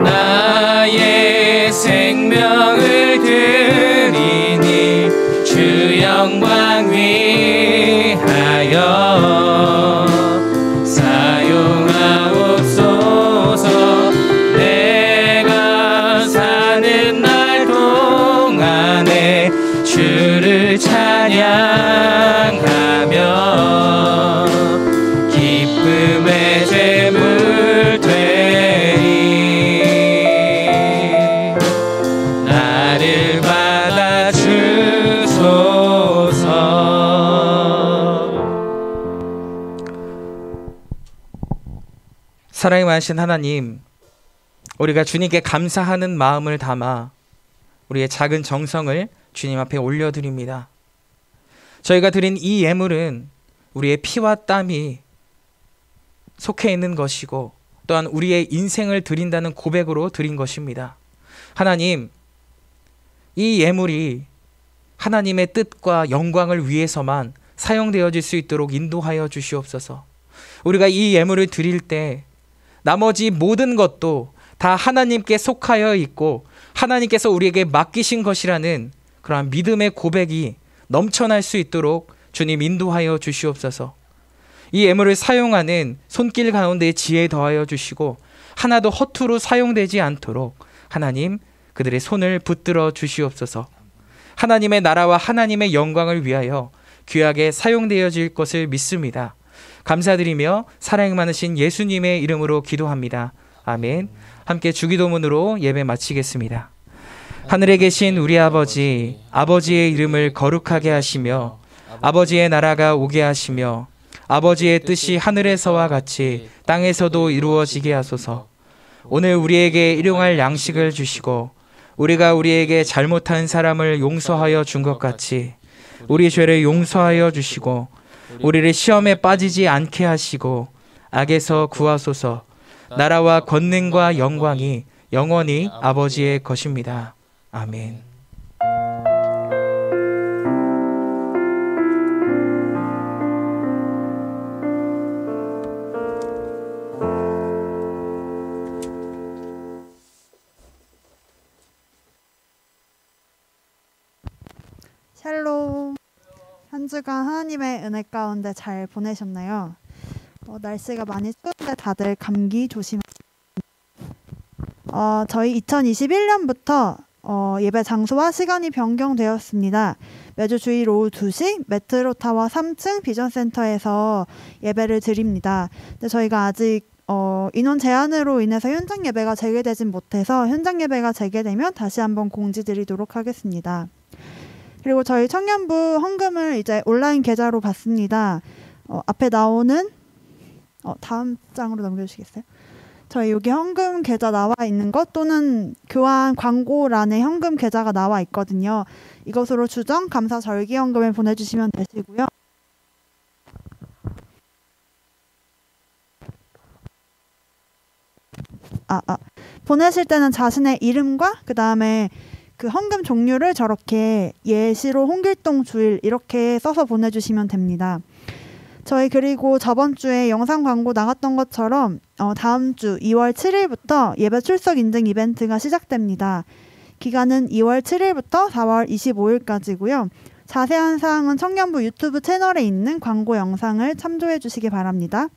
Speaker 5: 나의 생명을 드리니 주 영광 위하여 사용하옵소서. 내가 사는 날 동안에 주를 찬양하며 기쁨의 제물 되리. 나를 받아 주소서.
Speaker 1: 사랑이 많으신 하나님, 우리가 주님께 감사하는 마음을 담아 우리의 작은 정성을 주님 앞에 올려드립니다. 저희가 드린 이 예물은 우리의 피와 땀이 속해 있는 것이고, 또한 우리의 인생을 드린다는 고백으로 드린 것입니다. 하나님, 이 예물이 하나님의 뜻과 영광을 위해서만 사용되어질 수 있도록 인도하여 주시옵소서. 우리가 이 예물을 드릴 때 나머지 모든 것도 다 하나님께 속하여 있고 하나님께서 우리에게 맡기신 것이라는 그러한 믿음의 고백이 넘쳐날 수 있도록 주님 인도하여 주시옵소서. 이 예물을 사용하는 손길 가운데 지혜 더하여 주시고 하나도 허투루 사용되지 않도록 하나님 그들의 손을 붙들어 주시옵소서. 하나님의 나라와 하나님의 영광을 위하여 귀하게 사용되어질 것을 믿습니다. 감사드리며 사랑이 많으신 예수님의 이름으로 기도합니다. 아멘. 함께 주기도문으로 예배 마치겠습니다. 하늘에 계신 우리 아버지, 아버지의 이름을 거룩하게 하시며 아버지의 나라가 오게 하시며 아버지의 뜻이 하늘에서와 같이 땅에서도 이루어지게 하소서. 오늘 우리에게 일용할 양식을 주시고 우리가 우리에게 잘못한 사람을 용서하여 준 것 같이 우리 죄를 용서하여 주시고 우리를 시험에 빠지지 않게 하시고 악에서 구하소서. 나라와 권능과 영광이 영원히 아버지의 것입니다. 아멘.
Speaker 6: 샬롬. 한 주간 하나님의 은혜 가운데 잘 보내셨나요? 날씨가 많이 추운데 다들 감기 조심하시고. 저희 2021년부터 예배 장소와 시간이 변경되었습니다. 매주 주일 오후 2시 메트로타워 3층 비전센터에서 예배를 드립니다. 근데 저희가 아직 인원 제한으로 인해서 현장 예배가 재개되진 못해서 현장 예배가 재개되면 다시 한번 공지드리도록 하겠습니다. 그리고 저희 청년부 헌금을 이제 온라인 계좌로 받습니다. 앞에 나오는 다음 장으로 넘겨주시겠어요? 저희 여기 헌금 계좌 나와 있는 것 또는 교환 광고란에 현금 계좌가 나와 있거든요. 이것으로 주정, 감사, 절기 헌금을 보내주시면 되시고요. 보내실 때는 자신의 이름과 그 다음에 그 헌금 종류를 저렇게 예시로 홍길동 주일 이렇게 써서 보내주시면 됩니다. 저희 그리고 저번 주에 영상 광고 나갔던 것처럼 다음 주 2월 7일부터 예배 출석 인증 이벤트가 시작됩니다. 기간은 2월 7일부터 4월 25일까지고요. 자세한 사항은 청년부 유튜브 채널에 있는 광고 영상을 참조해 주시기 바랍니다.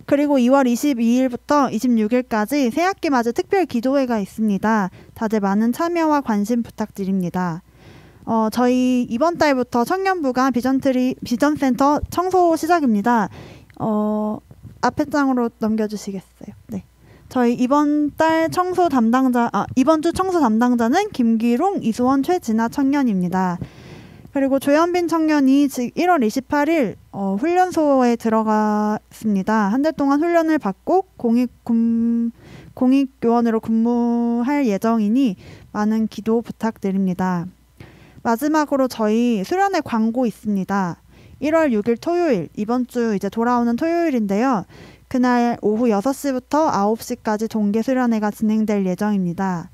Speaker 6: 그리고 2월 22일부터 26일까지 새학기 맞이 특별 기도회가 있습니다. 다들 많은 참여와 관심 부탁드립니다. 저희 이번 달부터 청년부가 비전센터 청소 시작입니다. 앞에 장으로 넘겨주시겠어요? 네. 저희 이번 주 청소 담당자는 김기롱, 이수원, 최진아 청년입니다. 그리고 조현빈 청년이 1월 28일 훈련소에 들어갔습니다. 한 달 동안 훈련을 받고 공익요원으로 근무할 예정이니 많은 기도 부탁드립니다. 마지막으로 저희 수련회 광고 있습니다. 1월 6일 토요일, 이번 주 이제 돌아오는 토요일인데요. 그날 오후 6시부터 9시까지 동계 수련회가 진행될 예정입니다.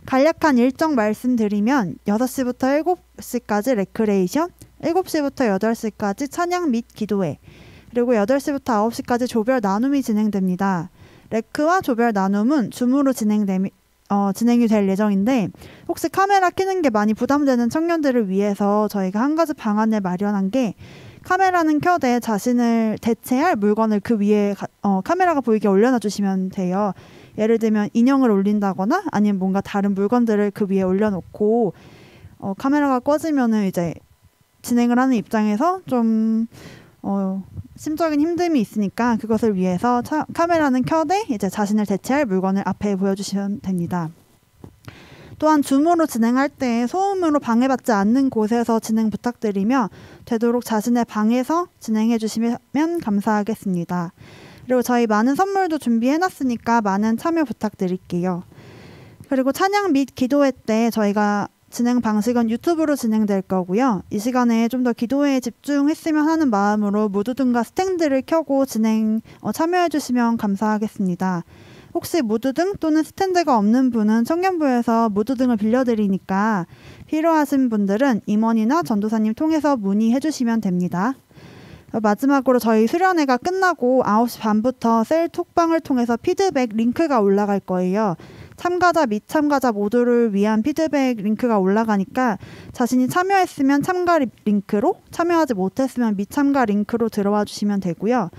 Speaker 6: 간략한 일정 말씀드리면 6시부터 7시까지 레크레이션, 7시부터 8시까지 찬양 및 기도회, 그리고 8시부터 9시까지 조별 나눔이 진행됩니다. 레크와 조별 나눔은 줌으로 진행이 될 예정인데 혹시 카메라 켜는 게 많이 부담되는 청년들을 위해서 저희가 한 가지 방안을 마련한 게 카메라는 켜되 자신을 대체할 물건을 그 위에 카메라가 보이게 올려놔 주시면 돼요. 예를 들면 인형을 올린다거나 아니면 뭔가 다른 물건들을 그 위에 올려놓고 카메라가 꺼지면은 이제 진행을 하는 입장에서 좀 심적인 힘듦이 있으니까 그것을 위해서 카메라는 켜되 이제 자신을 대체할 물건을 앞에 보여주시면 됩니다. 또한 줌으로 진행할 때 소음으로 방해받지 않는 곳에서 진행 부탁드리며 되도록 자신의 방에서 진행해 주시면 감사하겠습니다. 그리고 저희 많은 선물도 준비해놨으니까 많은 참여 부탁드릴게요. 그리고 찬양 및 기도회 때 저희가 진행 방식은 유튜브로 진행될 거고요. 이 시간에 좀 더 기도회에 집중했으면 하는 마음으로 무드등과 스탠드를 켜고 참여해 주시면 감사하겠습니다. 혹시 무드등 또는 스탠드가 없는 분은 청년부에서 무드등을 빌려드리니까 필요하신 분들은 임원이나 전도사님 통해서 문의해 주시면 됩니다. 마지막으로 저희 수련회가 끝나고 9시 반부터 셀 톡방을 통해서 피드백 링크가 올라갈 거예요. 참가자 및 참가자 모두를 위한 피드백 링크가 올라가니까 자신이 참여했으면 참가 링크로, 참여하지 못했으면 미참가 링크로 들어와 주시면 되고요.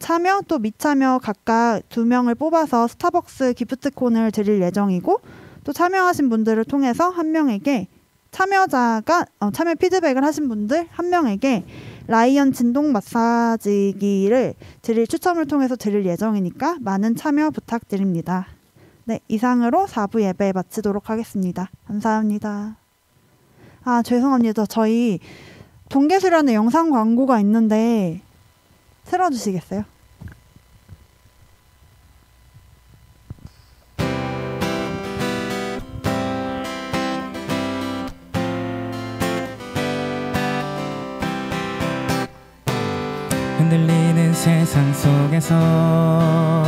Speaker 6: 참여 또 미참여 각각 2명을 뽑아서 스타벅스 기프트콘을 드릴 예정이고 또 참여하신 분들을 통해서 한 명에게 참여 피드백을 하신 분들 한 명에게 라이언 진동 마사지기를 추첨을 통해서 드릴 예정이니까 많은 참여 부탁드립니다. 네, 이상으로 4부 예배 마치도록 하겠습니다. 감사합니다. 죄송합니다. 저희 동계수련회 영상 광고가 있는데 틀어주시겠어요?
Speaker 5: 흔들리는 세상 속에서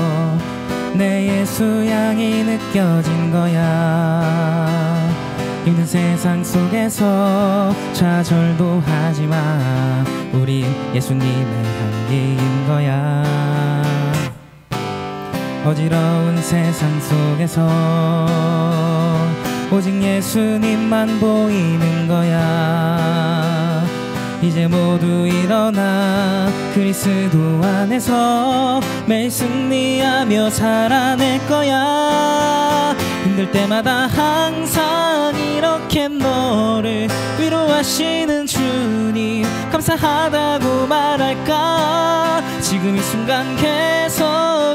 Speaker 5: 내 예수 향이 느껴진 거야. 힘든 세상 속에서 좌절도 하지마. 우린 예수님의 향기인 거야. 어지러운 세상 속에서 오직 예수님만 보이는 거야. 이제 모두 일어나 그리스도 안에서 매일 승리하며 살아낼 거야. 힘들 때마다 항상 이렇게 너를 위로하시는 주님 감사하다고 말할까. 지금 이 순간 계속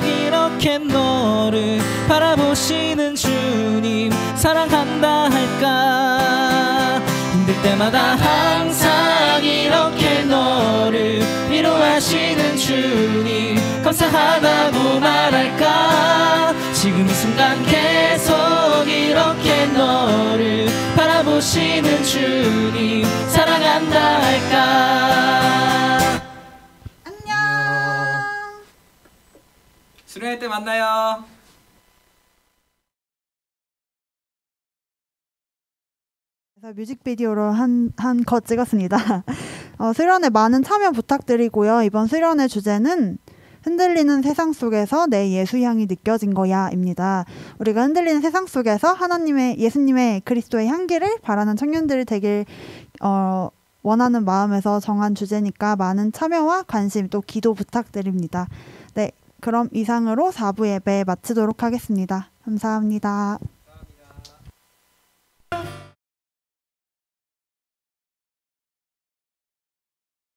Speaker 5: 이렇게 너를 바라보시는 주님 사랑한다 할까. 힘들 때마다 항상 이렇게 너를 위로하시는 주님 감사하다고 말할까. 지금 이 순간 계속 이렇게 너를 바라보시는 주님 사랑한다 할까.
Speaker 6: 안녕.
Speaker 5: 수련회 때 만나요.
Speaker 6: 뮤직비디오로 한 컷 찍었습니다. 수련회 많은 참여 부탁드리고요. 이번 수련회 주제는 흔들리는 세상 속에서 내 예수 향이 느껴진 거야입니다. 우리가 흔들리는 세상 속에서 예수님의 그리스도의 향기를 바라는 청년들이 되길 원하는 마음에서 정한 주제니까 많은 참여와 관심 또 기도 부탁드립니다. 네, 그럼 이상으로 4부 예배 마치도록 하겠습니다. 감사합니다.